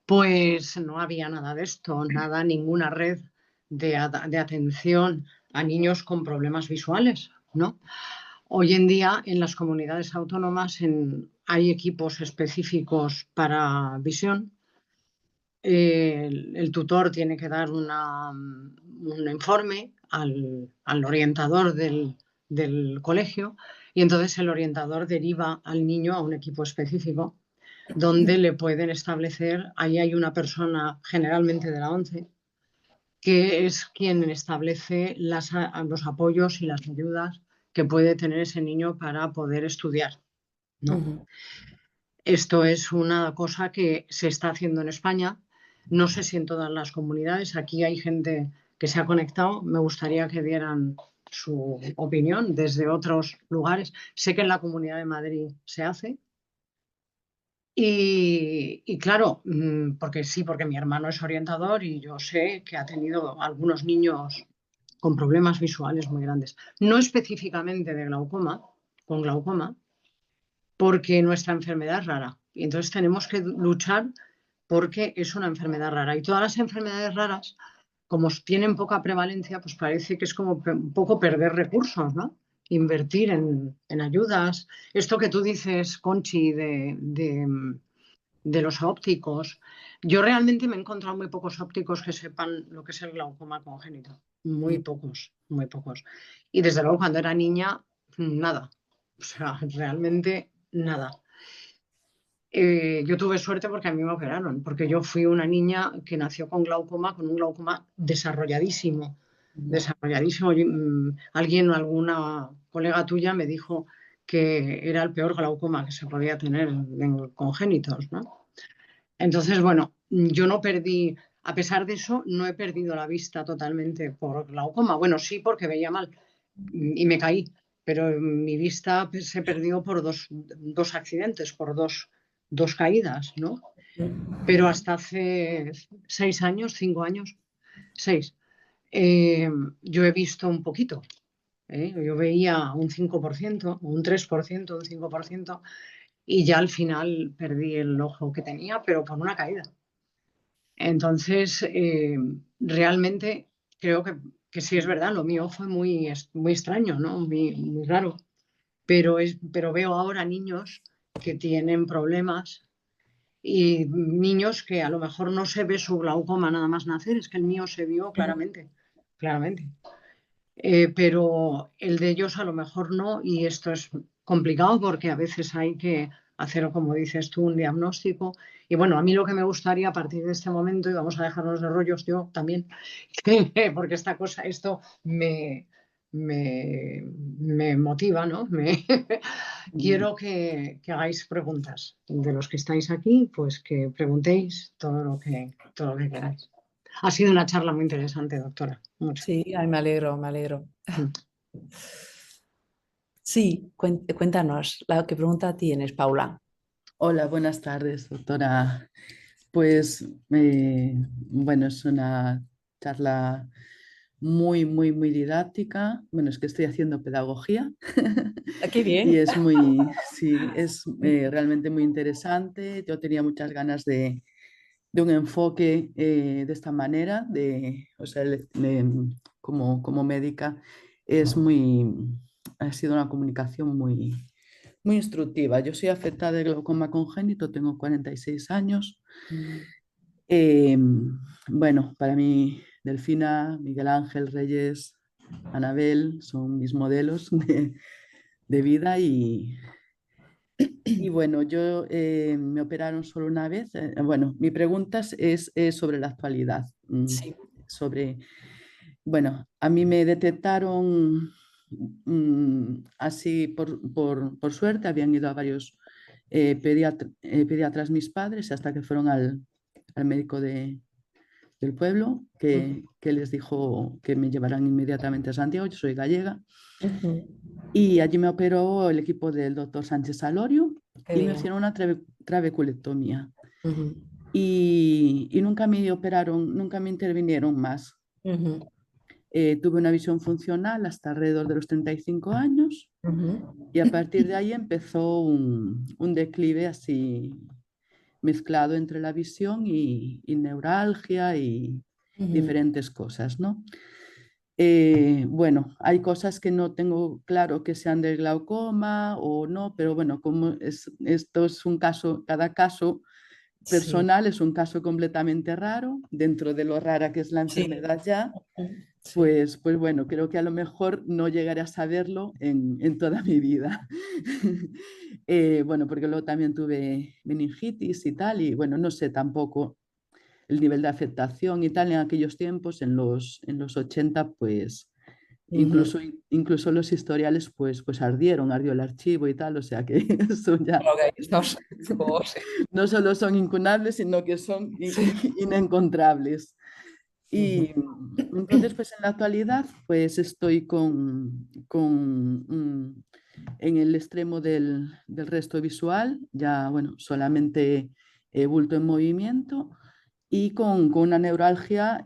pues no había nada de esto, nada, ninguna red de atención a niños con problemas visuales, ¿no? Hoy en día en las comunidades autónomas hay equipos específicos para visión. El tutor tiene que dar un informe al orientador del colegio y entonces el orientador deriva al niño a un equipo específico donde le pueden establecer, ahí hay una persona generalmente de la ONCE, que es quien establece los apoyos y las ayudas que puede tener ese niño para poder estudiar, ¿no? Esto es una cosa que se está haciendo en España. No sé si en todas las comunidades. Aquí hay gente que se ha conectado. Me gustaría que dieran su opinión desde otros lugares. Sé que en la Comunidad de Madrid se hace. Y claro, porque sí, porque mi hermano es orientador y yo sé que ha tenido algunos niños con problemas visuales muy grandes. No específicamente de glaucoma, con glaucoma, porque nuestra enfermedad es rara. Y entonces tenemos que luchar porque es una enfermedad rara. Y todas las enfermedades raras, como tienen poca prevalencia, pues parece que es como un poco perder recursos, ¿no? Invertir en ayudas. Esto que tú dices, Conchi, de los ópticos. Yo realmente me he encontrado muy pocos ópticos que sepan lo que es el glaucoma congénito. Muy pocos, muy pocos. Y desde luego cuando era niña, nada. O sea, realmente nada. Yo tuve suerte porque a mí me operaron, porque yo fui una niña que nació con un glaucoma desarrolladísimo, desarrolladísimo. Alguien, alguna colega tuya me dijo que era el peor glaucoma que se podía tener en congénitos, ¿no? Entonces, bueno, yo no perdí, a pesar de eso, no he perdido la vista totalmente por glaucoma. Bueno, sí, porque veía mal y me caí, pero mi vista pues, se perdió por dos accidentes, por dos caídas, ¿no? Pero hasta hace 6 años, 5 años, 6, yo he visto un poquito. Yo veía un 5%, un 3%, un 5%, y ya al final perdí el ojo que tenía, pero por una caída. Entonces, realmente creo que sí es verdad, lo mío fue muy extraño, ¿no? Muy raro. Pero veo ahora niños que tienen problemas y niños que a lo mejor no se ve su glaucoma nada más nacer, es que el mío se vio claramente, claramente. Pero el de ellos a lo mejor no, y esto es complicado porque a veces hay que hacer, como dices tú, un diagnóstico. Y bueno, a mí lo que me gustaría a partir de este momento, y vamos a dejarnos de rollos yo también, porque esto me motiva, ¿no? Quiero que hagáis preguntas. De los que estáis aquí, pues que preguntéis todo lo que queráis. Ha sido una charla muy interesante, doctora. Mucho. Sí, ay, me alegro, me alegro. Mm. Sí, cuéntanos, ¿qué pregunta tienes, Paula? Hola, buenas tardes, doctora. Pues bueno, es una charla muy, muy, muy didáctica. Bueno, es que estoy haciendo pedagogía Qué bien. y sí, es realmente muy interesante. Yo tenía muchas ganas de un enfoque de esta manera, o sea, como médica, ha sido una comunicación muy instructiva. Yo soy afectada de glaucoma congénito, tengo 46 años. Eh, bueno, para mí, Delfina, Miguel Ángel, Reyes, Anabel son mis modelos de vida y bueno, me operaron solo una vez. Bueno, mi pregunta es sobre la actualidad. Sí. Bueno, a mí me detectaron así por suerte, habían ido a varios pediatras mis padres hasta que fueron al médico del pueblo, que les dijo que me llevaran inmediatamente a Santiago. Yo soy gallega. Y allí me operó el equipo del doctor Sánchez Salorio Qué y me bien. hicieron una trabeculectomía. Y nunca me operaron, nunca me intervinieron más. Tuve una visión funcional hasta alrededor de los 35 años y a partir de ahí empezó un declive así mezclado entre la visión y neuralgia y diferentes cosas, ¿no? Bueno, hay cosas que no tengo claro que sean del glaucoma o no, pero bueno, como esto es un caso, cada caso personal es un caso completamente raro, dentro de lo rara que es la enfermedad ya, pues bueno, creo que a lo mejor no llegaré a saberlo en toda mi vida. Bueno, porque luego también tuve meningitis y tal, y bueno, no sé tampoco el nivel de afectación y tal en aquellos tiempos, en los 80, pues incluso los historiales pues ardió el archivo y tal, o sea que eso ya no solo son incunables, sino que son inencontrables. Y entonces, pues en la actualidad, pues estoy en el extremo del resto visual, ya, bueno, solamente bulto en movimiento y con una neuralgia,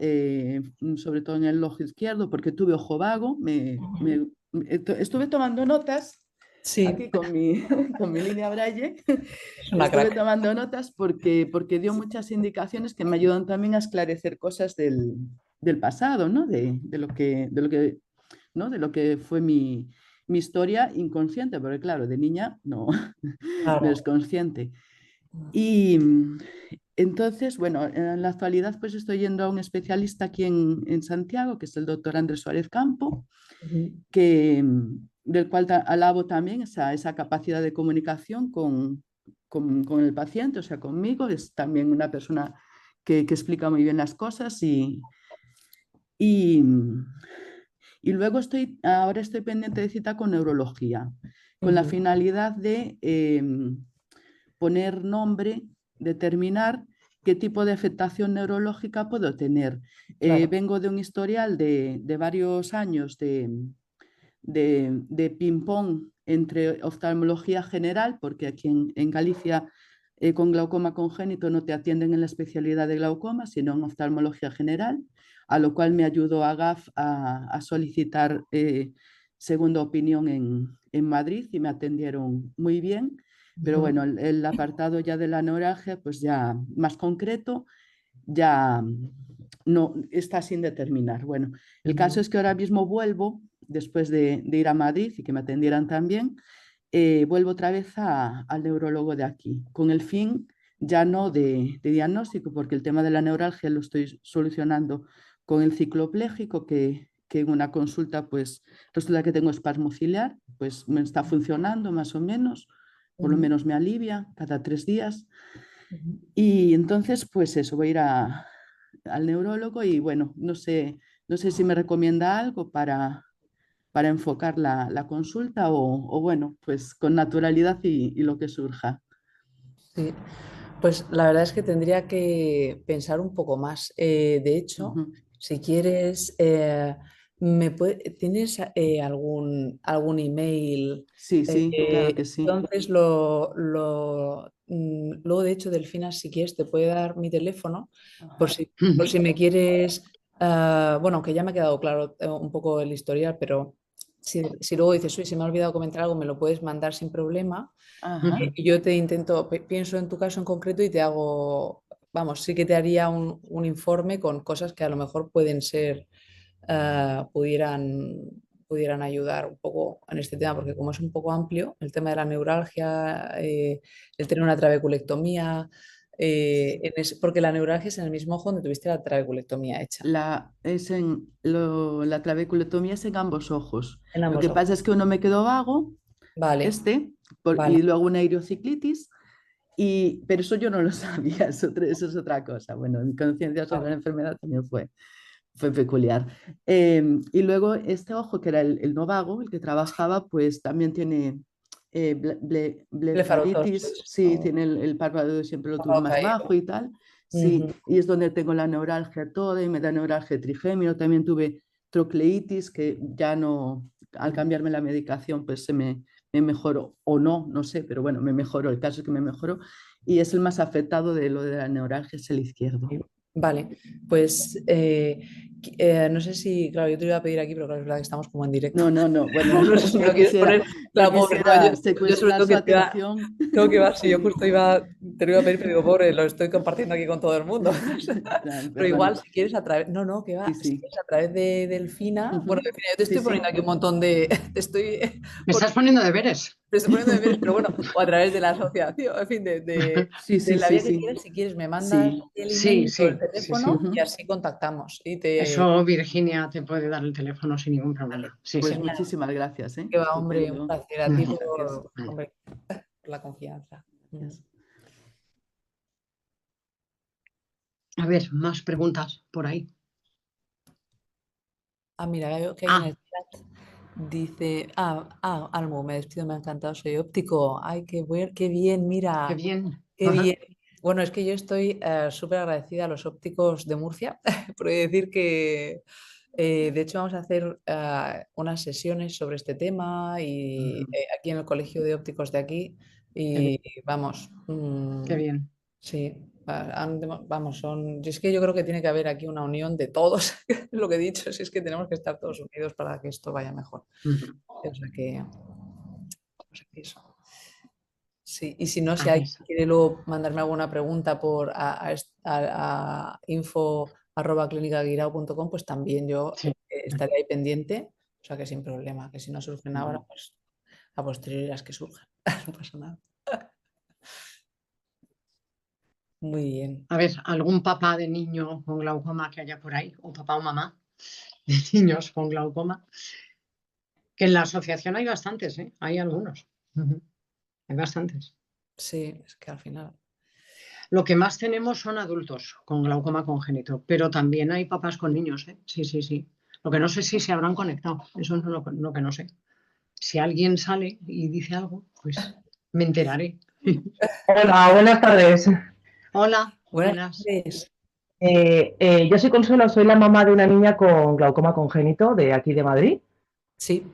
sobre todo en el ojo izquierdo, porque tuve ojo vago, estuve tomando notas. Aquí con mi línea Braille, estuve tomando notas porque dio muchas indicaciones que me ayudan también a esclarecer cosas del pasado, ¿no? De lo que fue mi historia inconsciente, porque claro, de niña no es consciente. Y entonces, bueno, en la actualidad pues estoy yendo a un especialista aquí en Santiago, que es el doctor Andrés Suárez Campo, del cual alabo también esa capacidad de comunicación con el paciente, o sea, conmigo. Es también una persona que explica muy bien las cosas y luego ahora estoy pendiente de cita con neurología, con la finalidad de poner nombre, determinar qué tipo de afectación neurológica puedo tener. Vengo de un historial de varios años de ping-pong entre oftalmología general, porque aquí en Galicia con glaucoma congénito no te atienden en la especialidad de glaucoma, sino en oftalmología general, a lo cual me ayudó AGAF a solicitar segunda opinión en Madrid y me atendieron muy bien. Pero bueno, el apartado ya de la neuralgia, pues ya más concreto, ya no está sin determinar. Bueno, el caso es que ahora mismo vuelvo, después de ir a Madrid y que me atendieran también, vuelvo otra vez al neurólogo de aquí, con el fin ya no de diagnóstico, porque el tema de la neuralgia lo estoy solucionando con el cicloplégico, que en una consulta pues resulta que tengo espasmo ciliar, pues me está funcionando más o menos, por lo menos me alivia cada 3 días. Y entonces pues eso, voy a ir al neurólogo y bueno, no sé si me recomienda algo para enfocar la consulta o bueno, pues con naturalidad y lo que surja. Sí, pues la verdad es que tendría que pensar un poco más. De hecho, si quieres, ¿tienes algún email? Sí, claro que sí. Entonces, luego, de hecho, Delfina, si quieres, te puede dar mi teléfono por si me quieres. Bueno, aunque ya me ha quedado claro un poco el historial, pero si luego dices, uy, se me ha olvidado comentar algo, me lo puedes mandar sin problema. Y yo te pienso en tu caso en concreto y te hago, vamos, sí que te haría un informe con cosas que a lo mejor pueden ser, pudieran ayudar un poco en este tema, porque como es un poco amplio, el tema de la neuralgia, el tener una trabeculectomía, porque la neuralgia es en el mismo ojo donde tuviste la trabeculectomía hecha. La trabeculectomía es en ambos ojos. En ambos Lo que ojos. pasa es que uno me quedó vago, Vale. y luego una idiociclitis, pero eso yo no lo sabía, eso es otra cosa. Bueno, mi conciencia sobre la enfermedad también fue peculiar. Y luego este ojo, que era el no vago, el que trabajaba, pues también tiene blefaritis, sí, tiene el párpado siempre lo tuve más bajo y tal. Sí, Ujú. y es donde tengo la neuralgia toda y me da neuralgia trigémino. También tuve trocleitis que ya no, al cambiarme la medicación, pues me mejoró, o no, no sé, pero bueno, me mejoró. El caso es que me mejoró y es el más afectado de lo de la neuralgia, es el izquierdo. Vale, pues no sé si, claro, yo te iba a pedir aquí, pero claro, es verdad que estamos como en directo. No, bueno, No sé si me lo quieres poner, no claro, pobre, no, quisiera yo sobre secuestrar todo su que te iba, atención. tengo que ver si yo justo iba, te lo iba a pedir, pero digo, pobre, lo estoy compartiendo aquí con todo el mundo. Pero igual, Perdona. si quieres a través, no, que va, Sí, si sí. quieres a través de Delfina, bueno, Delfina, yo te Sí, estoy sí. poniendo aquí un montón de, te estoy, Me estás poniendo deberes. te estoy poniendo deberes, pero bueno, o a través de la asociación, en fin, Sí, de sí, la sí, vía que sí. quieras, si quieres me mandas Sí. el Sí, email o el sí, sí, sí. teléfono y así contactamos. Y te, Eso Virginia te puede dar el teléfono sin ningún problema. Sí, Pues sí. genial. muchísimas gracias, ¿eh? Que va, hombre, un Estupendo. placer a ti Mm. Gracias. por, hombre, por la confianza. Gracias. A ver, más preguntas por ahí. Ah, mira, veo que hay en Ah, el chat. Dice, Almu, me despido, me ha encantado, soy óptico. Ay, qué bien, qué mira, bien. qué Ajá. bien. Bueno, es que yo estoy súper agradecida a los ópticos de Murcia por decir que, de hecho, vamos a hacer unas sesiones sobre este tema y aquí en el Colegio de Ópticos de aquí. Qué bien. Y vamos, Qué bien. sí, vamos, yo es que yo creo que tiene que haber aquí una unión de todos, es lo que he dicho, si es que tenemos que estar todos unidos para que esto vaya mejor. Ujú. O sea que eso. Sí, y si no, A si ver. alguien quiere luego mandarme alguna pregunta por a info@clinicaguirao.com, pues también yo Sí. estaré ahí pendiente, o sea que sin problema, que si no surgen ahora, pues a posteriori las que surjan, no pasa nada. Muy bien. A ver, algún papá de niño con glaucoma que haya por ahí, o papá o mamá de niños con glaucoma, que en la asociación hay bastantes, ¿eh? Hay algunos. Ujú. Hay bastantes. Sí, es que al final. Lo que más tenemos son adultos con glaucoma congénito, pero también hay papás con niños, ¿eh? Sí, sí, sí. Lo que no sé es si se habrán conectado, eso es lo que no sé. Si alguien sale y dice algo, pues me enteraré. Hola, buenas tardes. Hola, Buenas buenas. tardes. Yo soy Consuelo, soy la mamá de una niña con glaucoma congénito de aquí de Madrid. Sí.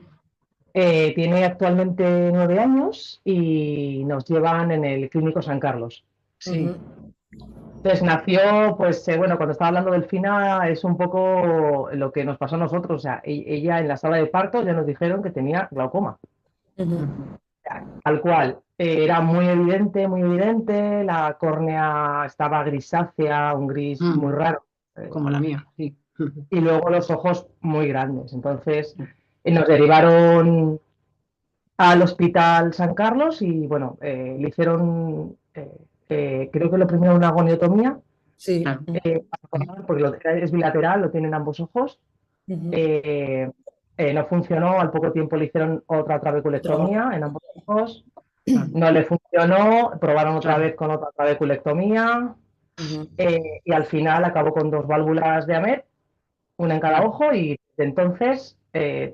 Tiene actualmente 9 años y nos llevan en el Clínico San Carlos. Sí, Ujú. Entonces nació, pues bueno, cuando estaba hablando del FINA es un poco lo que nos pasó a nosotros. O sea, ella en la sala de parto ya nos dijeron que tenía glaucoma. Ujú. Tal cual. Era muy evidente, la córnea estaba grisácea, un gris muy raro. eh, como la mía, sí. y luego los ojos muy grandes. Entonces nos derivaron al Hospital San Carlos y bueno, le hicieron, creo que lo primero una goniotomía, Sí. Claro. porque es bilateral, lo tienen ambos ojos. Ujú. Eh, no funcionó, al poco tiempo le hicieron otra trabeculectomía en ambos ojos. Claro, No le funcionó, probaron otra claro. vez con otra trabeculectomía Ujú. y al final acabó con 2 válvulas de AMED, una en cada Claro. ojo y desde entonces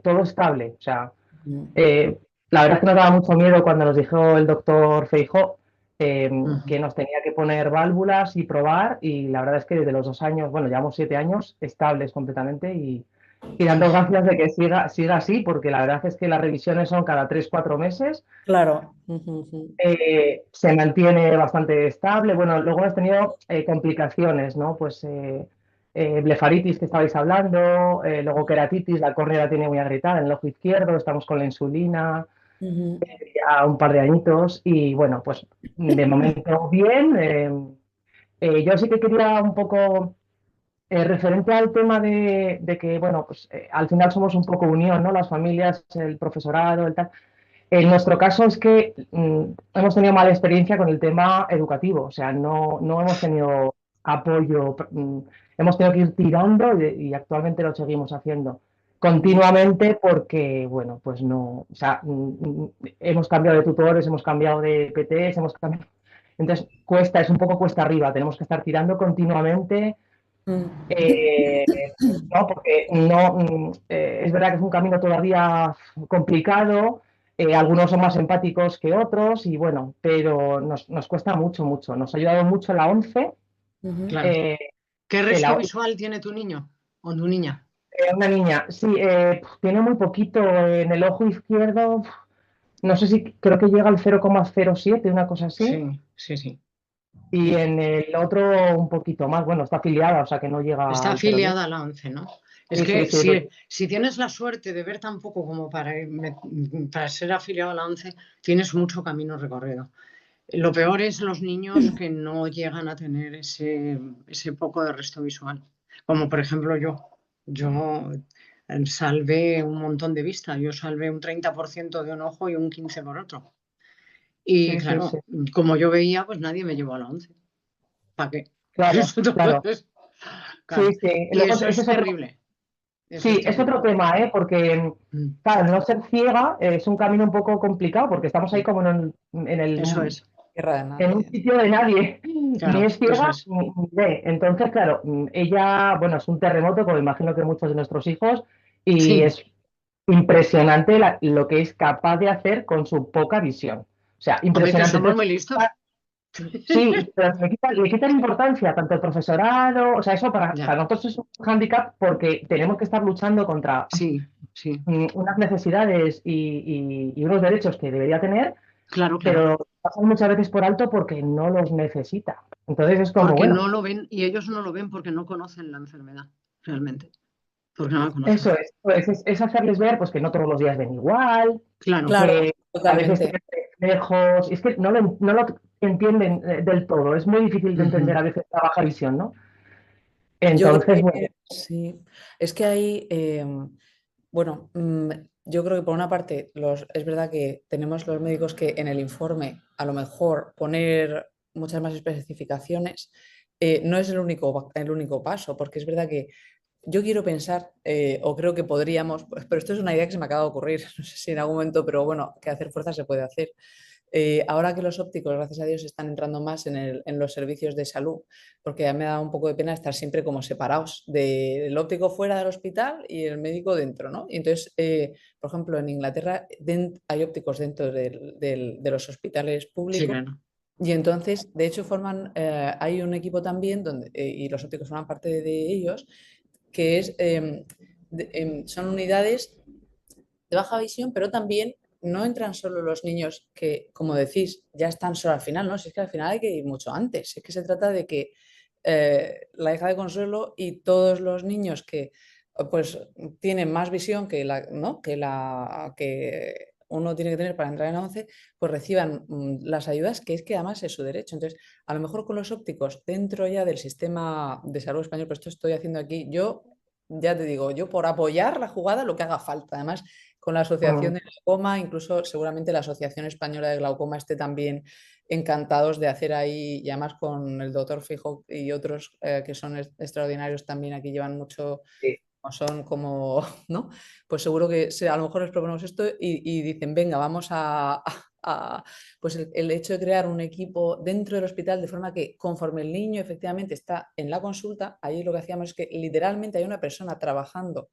todo estable. O sea, Ujú. la verdad es que nos daba mucho miedo cuando nos dijo el doctor Feijó Ujú. que nos tenía que poner válvulas y probar y la verdad es que desde los 2 años, bueno, llevamos 7 años estables completamente y dando gracias de que siga así porque la verdad es que las revisiones son cada 3, 4 meses. Claro. Ujú, ujú. Se mantiene bastante estable. Bueno, luego hemos tenido complicaciones, ¿no? Pues blefaritis que estabais hablando, luego queratitis, la córnea la tiene muy agrietada en el ojo izquierdo, estamos con la insulina Ujú. ya un par de añitos y bueno, pues de momento bien. Yo sí que quería un poco, referente al tema de que, bueno, pues al final somos un poco unión, ¿no? Las familias, el profesorado, el tal. En nuestro caso es que hemos tenido mala experiencia con el tema educativo, o sea, no hemos tenido apoyo, hemos tenido que ir tirando y actualmente lo seguimos haciendo continuamente porque, bueno, pues no, o sea, hemos cambiado de tutores, hemos cambiado de PTs, hemos cambiado, entonces cuesta, es un poco cuesta arriba, tenemos que estar tirando continuamente. eh, ¿No? Porque no, es verdad que es un camino todavía complicado, algunos son más empáticos que otros y bueno, pero nos cuesta mucho, mucho. Nos ha ayudado mucho la ONCE, Ujú. Claro. Eh, ¿Qué resto la- visual tiene tu niño o tu niña? una niña, sí, tiene muy poquito en el ojo izquierdo, no sé si creo que llega al 0,07, una cosa así, Sí, sí, sí. y en el otro un poquito más, bueno, está afiliada, o sea que no llega Está al 0,10. afiliada a la ONCE, ¿no? Es Sí, sí, que sí, si tienes la suerte de ver tan poco como para ser afiliado a la ONCE, tienes mucho camino recorrido. Lo peor es los niños que no llegan a tener ese poco de resto visual. Como por ejemplo yo. Yo salvé un montón de vista. Yo salvé un 30% de un ojo y un 15% por otro. Y sí, sí, sí, claro, como yo veía, pues nadie me llevó a la ONCE. ¿Para qué? claro, claro, Entonces, sí, claro. sí. Y Luego eso ese es es otro, terrible. Eso es sí, es terrible. otro tema, porque, Mm, claro, no ser ciega es un camino un poco complicado, porque estamos ahí mm. como en Eso es. Tierra de en un nadie. sitio de nadie, ni Claro, es eso ciega es. ni ve. Entonces, claro, ella, bueno, es un terremoto, como imagino que muchos de nuestros hijos, y Sí. es impresionante lo que es capaz de hacer con su poca visión. O sea, Hombre, que impresionante. somos Entonces, muy listos. sí, pero le quitan importancia tanto el profesorado, o sea, eso Ya. para nosotros es un hándicap porque tenemos que estar luchando contra Sí, sí. unas necesidades y unos derechos que debería tener, Claro, claro. pero pasan muchas veces por alto porque no los necesita. Entonces es como, Porque bueno, no lo ven y ellos no lo ven porque no conocen la enfermedad, realmente. Porque no la conocen. eso es, es hacerles ver pues, que no todos los días ven igual, Claro. Claro, que a veces totalmente. tienen reflejos, es que no lo entienden del todo, es muy difícil de entender Ujú. a veces la baja visión, ¿no? Yo creo Entonces, bueno, que sí. Es que hay, bueno, yo creo que por una parte es verdad que tenemos los médicos que en el informe a lo mejor poner muchas más especificaciones no es el único paso, porque es verdad que yo quiero pensar, o creo que podríamos, pero esto es una idea que se me acaba de ocurrir, no sé si en algún momento, pero bueno, que hacer fuerza se puede hacer. Ahora que los ópticos, gracias a Dios, están entrando más en los servicios de salud, porque ya me da un poco de pena estar siempre como separados del óptico fuera del hospital y el médico dentro, ¿no? Y entonces, por ejemplo, en Inglaterra hay ópticos dentro de los hospitales Sí, públicos. claro. Y entonces, de hecho, hay un equipo también y los ópticos forman parte de ellos, que son unidades de baja visión, pero también no entran solo los niños que, como decís, ya están solo al final, ¿no? Si es que al final hay que ir mucho antes. Es que se trata de que la hija de Consuelo y todos los niños que pues tienen más visión que ¿no? que uno tiene que tener para entrar en la 11, pues reciban las ayudas, que es que además es su derecho. Entonces, a lo mejor con los ópticos dentro ya del sistema de salud español, pero esto estoy haciendo aquí, yo ya te digo, yo por apoyar la jugada lo que haga falta. Además, con la Asociación de Glaucoma, incluso seguramente la Asociación Española de Glaucoma esté también encantados de hacer ahí, y además con el doctor Fijo y otros que son extraordinarios también, aquí llevan mucho, sí. son como, ¿no? Pues seguro que a lo mejor les proponemos esto y dicen, venga, vamos pues el hecho de crear un equipo dentro del hospital de forma que conforme el niño efectivamente está en la consulta, ahí lo que hacíamos es que literalmente hay una persona trabajando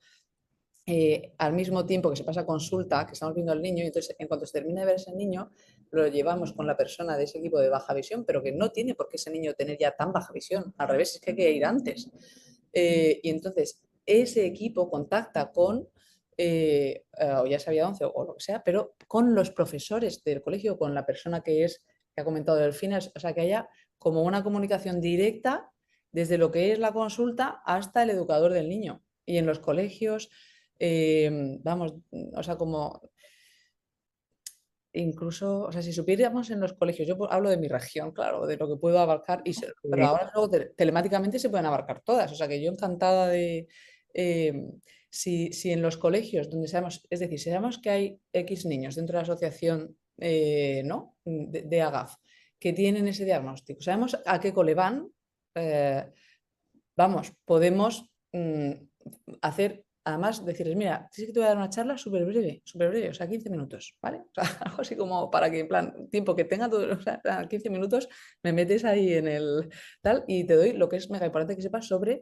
al mismo tiempo que se pasa consulta, que estamos viendo al niño, y entonces en cuanto se termina de ver ese niño, lo llevamos con la persona de ese equipo de baja visión, pero que no tiene por qué ese niño tener ya tan baja visión, al revés, es que hay que ir antes. Y entonces ese equipo contacta con, o ya sabía 11 o lo que sea, pero con los profesores del colegio, con la persona que ha comentado Delfina, o sea, que haya como una comunicación directa desde lo que es la consulta hasta el educador del niño. Y en los colegios vamos, o sea, como incluso, o sea, si supiéramos en los colegios, yo hablo de mi región, claro, de lo que puedo abarcar, pero ahora luego telemáticamente se pueden abarcar todas, o sea, que yo encantada de, si en los colegios donde sabemos, es decir, si sabemos que hay X niños dentro de la asociación, ¿no? de AGAF, que tienen ese diagnóstico, sabemos a qué cole van, vamos, podemos hacer, además, decirles, mira, sí que te voy a dar una charla súper breve, o sea, 15 minutos, ¿vale? O sea, algo así como para que, en plan, tiempo que tenga todo, o sea, 15 minutos, me metes ahí en el tal y te doy lo que es mega importante que sepas sobre,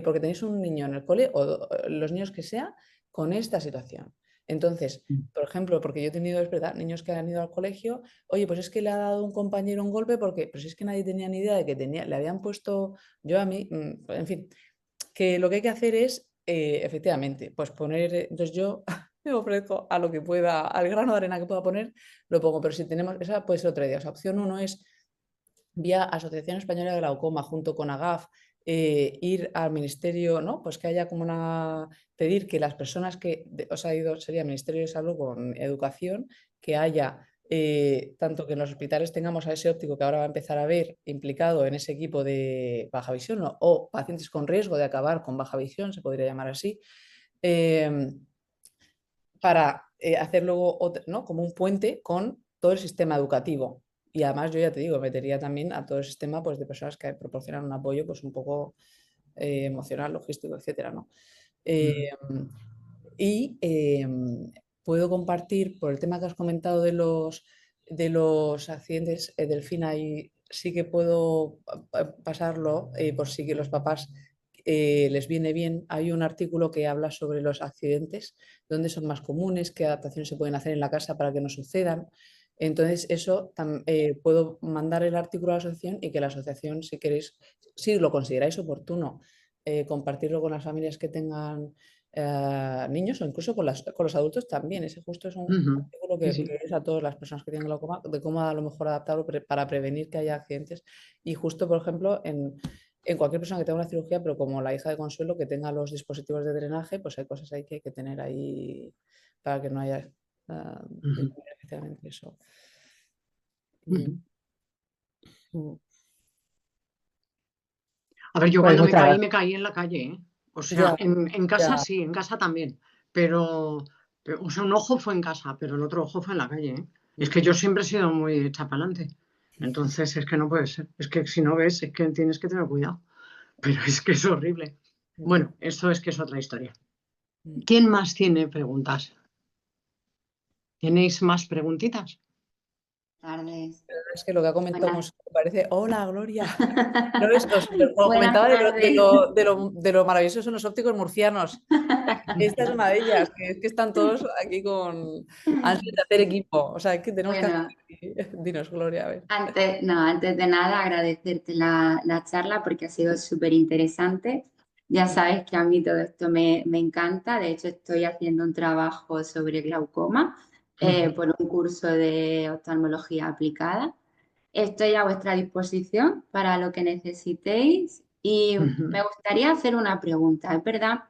porque tenéis un niño en el cole, o los niños que sea, con esta situación. Entonces, por ejemplo, porque yo he tenido, es verdad, niños que han ido al colegio, oye, pues es que le ha dado un compañero un golpe porque, pues es que nadie tenía ni idea de que le habían puesto, yo a mí, en fin, que lo que hay que hacer es, efectivamente, pues poner, entonces yo me ofrezco a lo que pueda, al grano de arena que pueda poner, lo pongo, pero si tenemos, esa puede ser otra idea, o sea, opción 1 es vía Asociación Española de Glaucoma junto con AGAF, ir al ministerio, ¿no? Pues que haya como pedir que las personas que os ha ido, sería Ministerio de Salud con Educación, que haya, tanto que en los hospitales tengamos a ese óptico que ahora va a empezar a ver implicado en ese equipo de baja visión, ¿no? O pacientes con riesgo de acabar con baja visión, se podría llamar así, para hacer luego, ¿no? Como un puente con todo el sistema educativo. Y además yo ya te digo, metería también a todo el sistema pues, de personas que proporcionan un apoyo pues, un poco emocional, logístico, etcétera, ¿no? Y puedo compartir, por el tema que has comentado de los accidentes, Delfina, y sí que puedo pasarlo por si que los papás les viene bien. Hay un artículo que habla sobre los accidentes, dónde son más comunes, qué adaptaciones se pueden hacer en la casa para que no sucedan. Entonces, eso puedo mandar el artículo a la asociación y que la asociación, si queréis, si lo consideráis oportuno, compartirlo con las familias que tengan niños o incluso con los adultos también. Ese justo es un artículo que es a todas las personas que tienen glaucoma, de cómo a lo mejor adaptarlo para prevenir que haya accidentes. Y justo, por ejemplo, en cualquier persona que tenga una cirugía, pero como la hija de Consuelo, que tenga los dispositivos de drenaje, pues hay cosas ahí que hay que tener ahí para que no haya especialmente eso. A ver, yo Pues cuando me muchas caí, gracias. me caí en la calle, ¿eh? O sea, Ya, en casa ya. sí, en casa también, pero, o sea, un ojo fue en casa, pero el otro ojo fue en la calle, ¿eh? Es que yo siempre he sido muy hecha para adelante. Entonces, es que no puede ser. Es que si no ves, es que tienes que tener cuidado. Pero es que es horrible. Bueno, esto es que es otra historia. ¿Quién más tiene preguntas? ¿Tenéis más preguntitas? Tardes. Es que lo que ha comentado Buenas. me parece, hola Gloria. ¿No ves? Os Buenas comentaba tardes. de lo maravillosos son los ópticos murcianos. Esta es una de ellas, que es que están todos aquí con ansias de hacer equipo. O sea, es que tenemos que Bueno, hacer. Dinos, Gloria, a ver. antes de nada agradecerte la charla porque ha sido súper interesante. Ya sabes que a mí todo esto me encanta. De hecho, estoy haciendo un trabajo sobre glaucoma por un curso de oftalmología aplicada. Estoy a vuestra disposición para lo que necesitéis y me gustaría hacer una pregunta. Es verdad,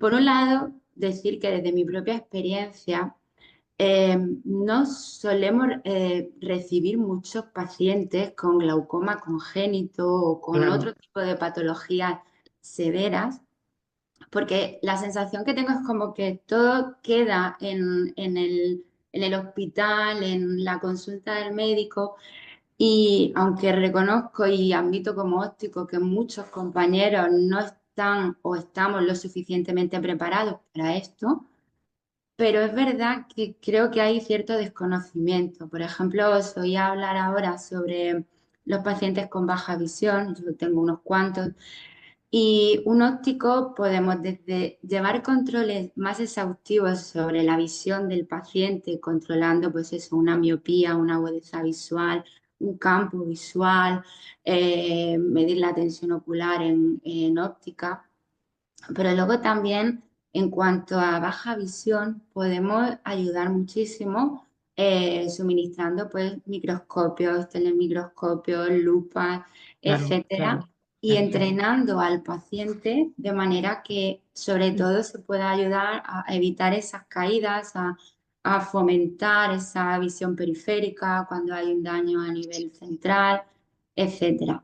por un lado, decir que desde mi propia experiencia no solemos recibir muchos pacientes con glaucoma congénito o con Claro, otro tipo de patologías severas, porque la sensación que tengo es como que todo queda en el hospital, en la consulta del médico. Y aunque reconozco y admito como óptico que muchos compañeros no están o estamos lo suficientemente preparados para esto, pero es verdad que creo que hay cierto desconocimiento. Por ejemplo, os voy a hablar ahora sobre los pacientes con baja visión, yo tengo unos cuantos, y un óptico podemos desde llevar controles más exhaustivos sobre la visión del paciente, controlando pues eso, una miopía, una agudeza visual, un campo visual, medir la tensión ocular en óptica, pero luego también en cuanto a baja visión podemos ayudar muchísimo suministrando pues microscopios, telemicroscopios, lupas, claro, etcétera, claro. y entrenando al paciente de manera que sobre todo se pueda ayudar a evitar esas caídas, a fomentar esa visión periférica cuando hay un daño a nivel central, etcétera.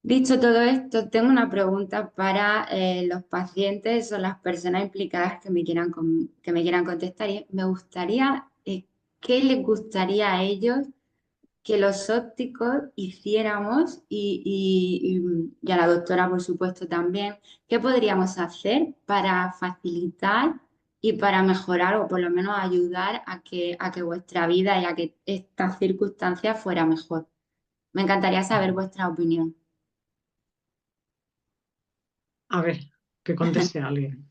Dicho todo esto, tengo una pregunta para los pacientes o las personas implicadas que que me quieran contestar. Y me gustaría, ¿qué les gustaría a ellos que los ópticos hiciéramos y a la doctora, por supuesto, también? ¿Qué podríamos hacer para facilitar y para mejorar o por lo menos ayudar a que vuestra vida y a que estas circunstancias fuera mejor? Me encantaría saber vuestra opinión. A ver, que conteste alguien.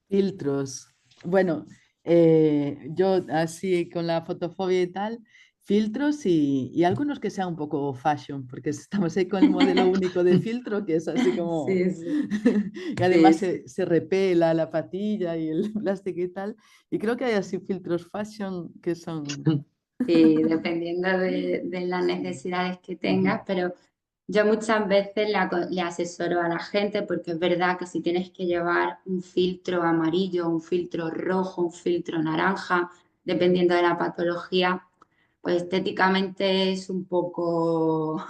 Filtros. Bueno, Yo así con la fotofobia y tal, filtros y algunos que sean un poco fashion, porque estamos ahí con el modelo único de filtro, que es así como... Sí, sí, y además sí, sí. se repela la patilla y el plástico y tal. Y creo que hay así filtros fashion que son... Sí, dependiendo de las necesidades que tengas, pero yo muchas veces le asesoro a la gente porque es verdad que si tienes que llevar un filtro amarillo, un filtro rojo, un filtro naranja, dependiendo de la patología, pues estéticamente es un poco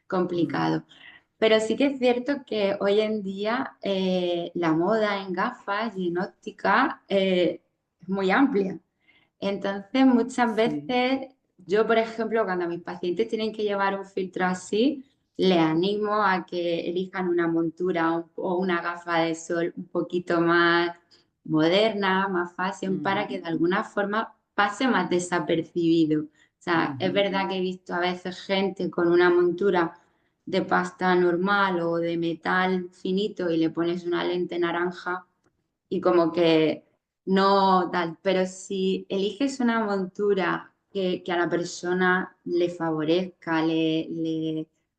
complicado. Pero sí que es cierto que hoy en día la moda en gafas y en óptica es muy amplia. Entonces, muchas Sí. veces yo, por ejemplo, cuando mis pacientes tienen que llevar un filtro así, les animo a que elijan una montura o una gafa de sol un poquito más moderna, más fashion, para que de alguna forma pase más desapercibido. O sea, es verdad que he visto a veces gente con una montura de pasta normal o de metal finito y le pones una lente naranja y como que no tal, pero si eliges una montura que a la persona le favorezca,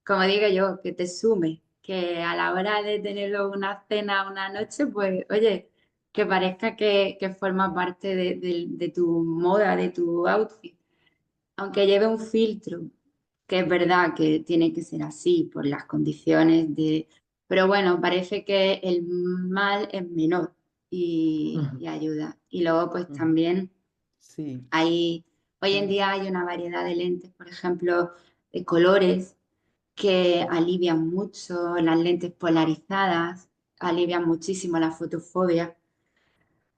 como digo yo, que te sume, que a la hora de tenerlo una cena, una noche, pues oye, que parezca que forma parte de tu moda, de tu outfit, aunque lleve un filtro, que es verdad que tiene que ser así por las condiciones de... Pero bueno, parece que el mal es menor y ayuda. Y luego pues también Sí. hay, hoy en día hay una variedad de lentes, por ejemplo, de colores que alivian mucho, las lentes polarizadas alivian muchísimo la fotofobia.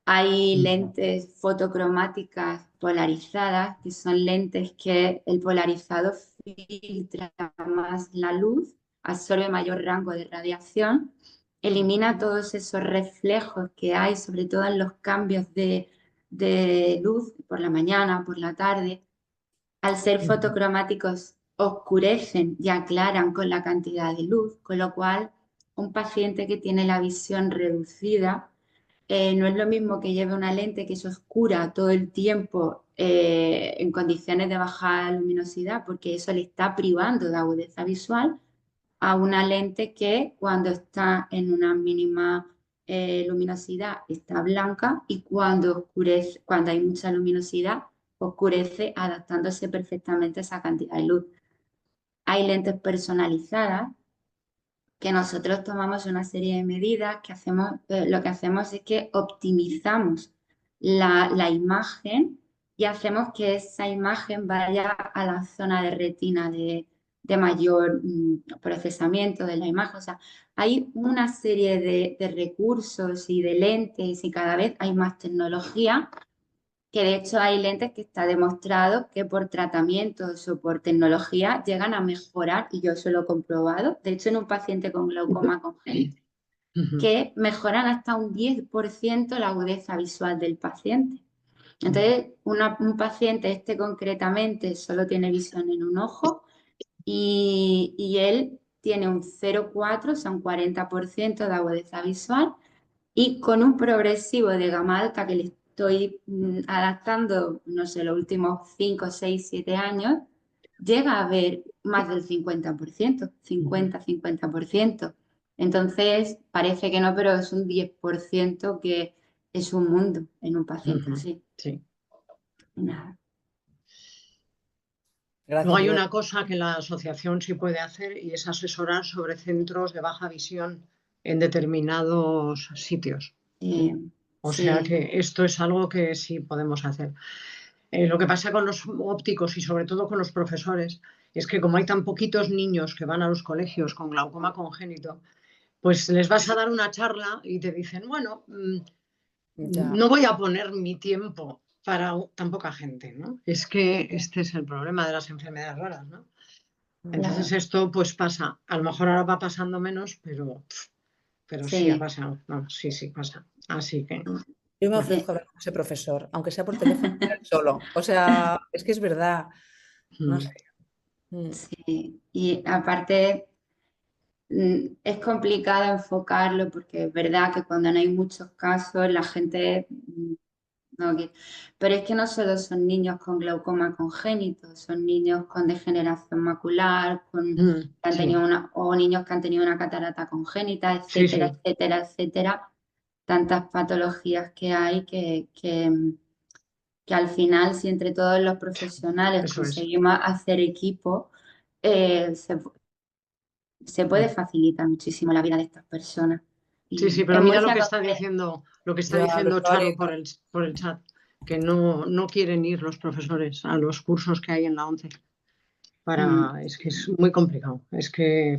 Hay lentes fotocromáticas polarizadas, que son lentes que el polarizado filtra más la luz, absorbe mayor rango de radiación, elimina todos esos reflejos que hay, sobre todo en los cambios de luz por la mañana, por la tarde. Al ser fotocromáticos, oscurecen y aclaran con la cantidad de luz, con lo cual un paciente que tiene la visión reducida no es lo mismo que lleve una lente que es oscura todo el tiempo en condiciones de baja luminosidad, porque eso le está privando de agudeza visual, a una lente que cuando está en una mínima luminosidad está blanca y cuando oscurece, cuando hay mucha luminosidad, oscurece adaptándose perfectamente a esa cantidad de luz. Hay lentes personalizadas que nosotros tomamos una serie de medidas que hacemos, lo que hacemos es que optimizamos la imagen y hacemos que esa imagen vaya a la zona de retina de mayor procesamiento de la imagen. O sea, hay una serie de recursos y de lentes y cada vez hay más tecnología que de hecho hay lentes que está demostrado que por tratamientos o por tecnología llegan a mejorar, y yo eso lo he comprobado, de hecho en un paciente con glaucoma congénito, que mejoran hasta un 10% la agudeza visual del paciente. Entonces, un paciente este concretamente solo tiene visión en un ojo y él tiene un 0,4, o sea, un 40% de agudeza visual y con un progresivo de gama alta que le estoy adaptando, no sé, los últimos 5, 6, 7 años, llega a ver más del 50%, 50-50%. Entonces, parece que no, pero es un 10% que es un mundo en un paciente así. Sí. Nada. Luego Gracias. hay una cosa que la asociación sí puede hacer y es asesorar sobre centros de baja visión en determinados sitios. O sea Sí, que esto es algo que sí podemos hacer. Lo que pasa con los ópticos y sobre todo con los profesores es que como hay tan poquitos niños que van a los colegios con glaucoma congénito, pues les vas a dar una charla y te dicen, bueno, Ya. no voy a poner mi tiempo para tan poca gente, ¿no? Es que este es el problema de las enfermedades raras, ¿no? Entonces claro. esto pues pasa. A lo mejor ahora va pasando menos, pero sí ha Sí. pasado. No, sí, sí pasa. Así que, Yo me bueno. ofrezco a hablar con ese profesor, aunque sea por teléfono, solo. O sea, es que es verdad. No sé. Sí. Y aparte es complicado enfocarlo porque es verdad que cuando no hay muchos casos la gente Pero es que no solo son niños con glaucoma congénito, son niños con degeneración macular, que han tenido o niños que han tenido una catarata congénita, etcétera, etcétera, etcétera. Tantas patologías que hay que al final, si entre todos los profesionales conseguimos hacer equipo, se puede facilitar muchísimo la vida de estas personas. Sí, pero mira lo que está diciendo Charo por el chat, que no quieren ir los profesores a los cursos que hay en la ONCE. Es que es muy complicado. Es que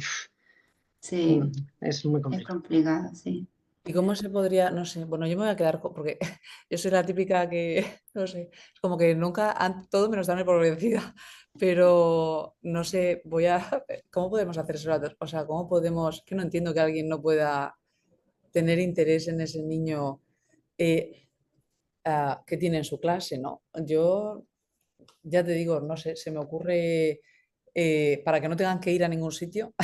sí, es muy complicado. Es complicado, sí. ¿Y cómo se podría, no sé, bueno, yo me voy a quedar porque yo soy la típica que, no sé, es como que nunca, todo menos darme por vencida, pero no sé, ¿cómo podemos hacer eso? O sea, ¿cómo podemos, que no entiendo que alguien no pueda tener interés en ese niño que tiene en su clase, ¿no? Yo, ya te digo, no sé, se me ocurre, para que no tengan que ir a ningún sitio,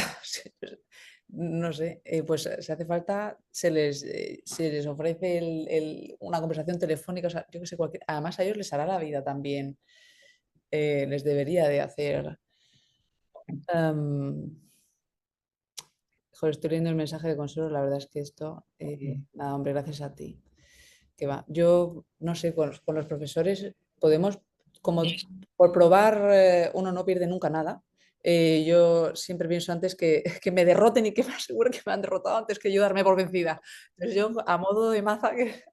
no sé, pues si hace falta, se les ofrece una conversación telefónica, o sea, yo que sé, además a ellos les hará la vida también, les debería de hacer. Joder, estoy leyendo el mensaje de Consuelo, la verdad es que esto, nada, hombre, gracias a ti. Que va. Yo, no sé, con los profesores podemos, como por probar, uno no pierde nunca nada. Yo siempre pienso antes que me derroten y que me aseguren que me han derrotado antes que yo darme por vencida. Entonces yo, a modo de maza, que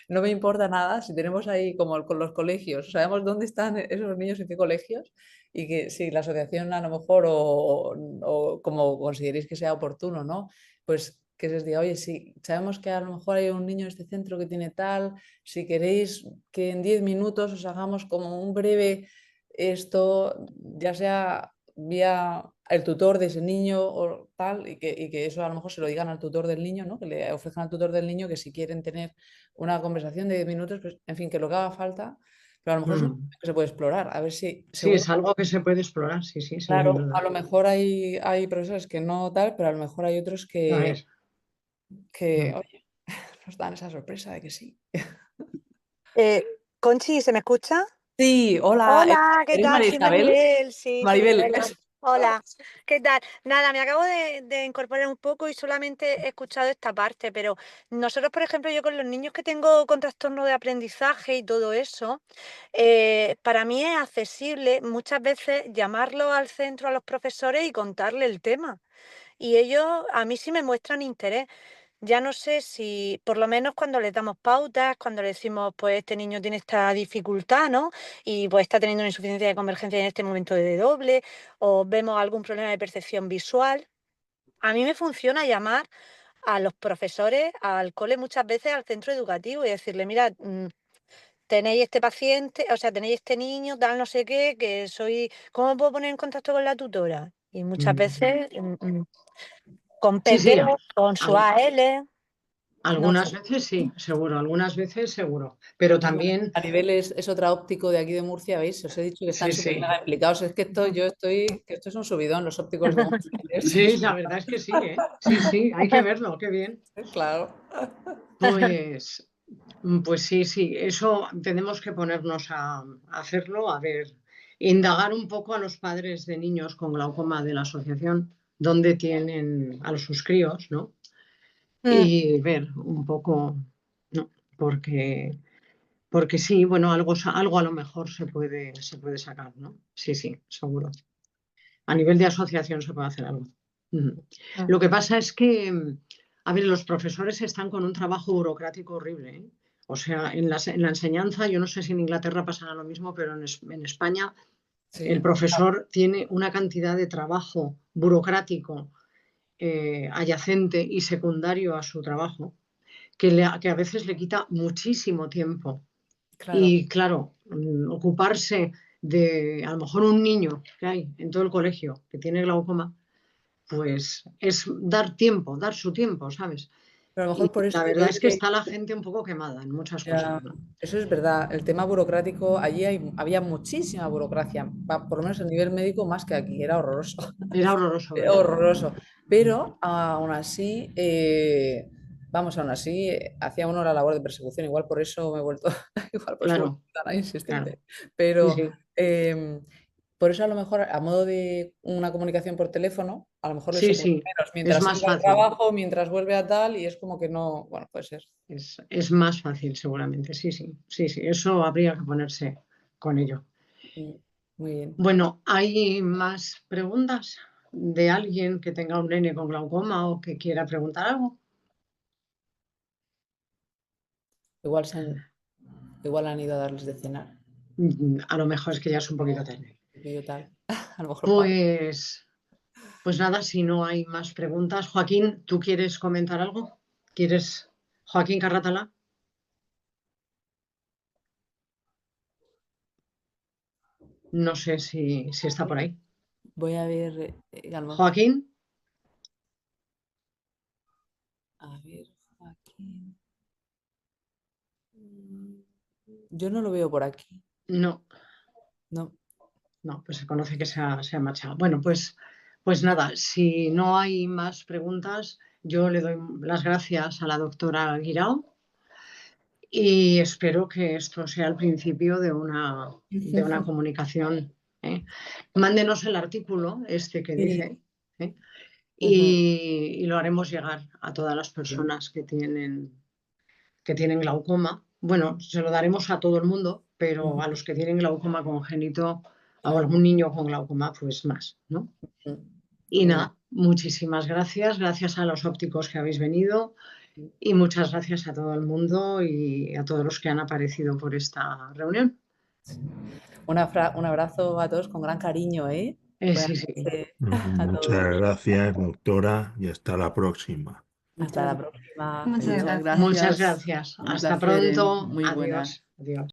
no me importa nada, si tenemos ahí como con los colegios, sabemos dónde están esos niños, en qué colegios, y que si la asociación a lo mejor o como consideréis que sea oportuno, ¿no? Pues que les diga, oye, si sabemos que a lo mejor hay un niño en este centro que tiene tal, si queréis que en 10 minutos os hagamos como un breve esto, ya sea vía el tutor de ese niño o tal, y que eso a lo mejor se lo digan al tutor del niño, ¿no? Que le ofrezcan al tutor del niño que si quieren tener una conversación de 10 minutos, pues en fin, que lo que haga falta, pero a lo mejor es algo que se puede explorar, a ver si... Sí, es algo que se puede explorar, sí, Claro, sin duda. a lo mejor hay profesores que no tal, pero a lo mejor hay otros que oye, nos dan esa sorpresa de que sí. Conchi, ¿se me escucha? Sí, hola. Hola, ¿qué ¿Eres tal? María Soy Isabel? Maribel, sí, soy Maribel. Maribel. Hola, ¿qué tal? Nada, me acabo de incorporar un poco y solamente he escuchado esta parte, pero nosotros, por ejemplo, yo con los niños que tengo con trastorno de aprendizaje y todo eso, para mí es accesible muchas veces llamarlo al centro a los profesores y contarle el tema. Y ellos a mí sí me muestran interés. Ya no sé si, por lo menos cuando les damos pautas, cuando le decimos, pues este niño tiene esta dificultad, ¿no? Y pues está teniendo una insuficiencia de convergencia en este momento de doble, o vemos algún problema de percepción visual. A mí me funciona llamar a los profesores, al cole muchas veces, al centro educativo y decirle, mira, tenéis este paciente, o sea, tenéis este niño, tal, no sé qué, que soy, ¿cómo me puedo poner en contacto con la tutora? Y muchas veces con PT, con su AL. Algunas veces sí, seguro, algunas veces seguro, pero también... A nivel es otro óptico de aquí de Murcia, ¿veis? Os he dicho que están súper implicados. Es que esto es un subidón, los ópticos de Murcia. Sí, la verdad es que sí, ¿eh? Sí, hay que verlo, qué bien. Claro. Pues sí, eso tenemos que ponernos a hacerlo, a ver, indagar un poco a los padres de niños con glaucoma de la asociación, dónde tienen a sus críos, ¿no? Y ver un poco, ¿no? Porque sí, bueno, algo a lo mejor se puede sacar, ¿no? Sí, seguro. A nivel de asociación se puede hacer algo. Lo que pasa es que, a ver, los profesores están con un trabajo burocrático horrible, ¿eh? O sea, en la enseñanza, yo no sé si en Inglaterra pasará lo mismo, pero en España el profesor tiene una cantidad de trabajo burocrático adyacente y secundario a su trabajo que a veces le quita muchísimo tiempo. Y claro, ocuparse de a lo mejor un niño que hay en todo el colegio que tiene glaucoma, pues es dar su tiempo, ¿sabes? Pero a lo mejor por eso la verdad es que está la gente un poco quemada en muchas cosas, ¿no? Eso es verdad. El tema burocrático, allí había muchísima burocracia, por lo menos a nivel médico más que aquí, era horroroso. Era horroroso, ¿verdad? Horroroso. Pero aún así, Vamos, aún así, hacía uno la labor de persecución, igual por eso me he vuelto, igual por eso me he Claro, vuelto tan claro. insistente. Sí, Pero sí. por eso a lo mejor a modo de una comunicación por teléfono, a lo mejor lo Sí, hizo sí. menos, Es mientras más iba al fácil. trabajo, mientras vuelve a tal, y es como que no, bueno, puede ser. Es más fácil seguramente. Sí, sí. Sí, sí. Eso habría que ponerse con ello. Muy bien. Bueno, ¿hay más preguntas de alguien que tenga un nene con glaucoma o que quiera preguntar algo? Igual han ido a darles de cenar. A lo mejor es que ya es un poquito tarde. Yo tal. A lo mejor Pues nada, si no hay más preguntas. Joaquín, ¿tú quieres comentar algo? Joaquín Carratalá? No sé si está por ahí. voy a ver, a lo mejor- Joaquín, a ver, Joaquín. Yo no lo veo por aquí. no, No. pues se conoce que se ha marchado. Bueno, pues nada, si no hay más preguntas, yo le doy las gracias a la doctora Guirao y espero que esto sea el principio de una comunicación, ¿eh? Mándenos el artículo este que Sí. dice, ¿eh? Y lo haremos llegar a todas las personas que tienen glaucoma. Bueno, se lo daremos a todo el mundo, pero a los que tienen glaucoma congénito, o algún niño con glaucoma, pues más, ¿no? Y nada, muchísimas gracias. Gracias a los ópticos que habéis venido y muchas gracias a todo el mundo y a todos los que han aparecido por esta reunión. Un abrazo a todos con gran cariño, ¿eh? Sí, sí. A Muchas todos. gracias, doctora, y hasta la próxima. Hasta la próxima. Muchas Adiós. gracias. Muchas gracias. Un Hasta placer, pronto. muy buena. Adiós. Adiós.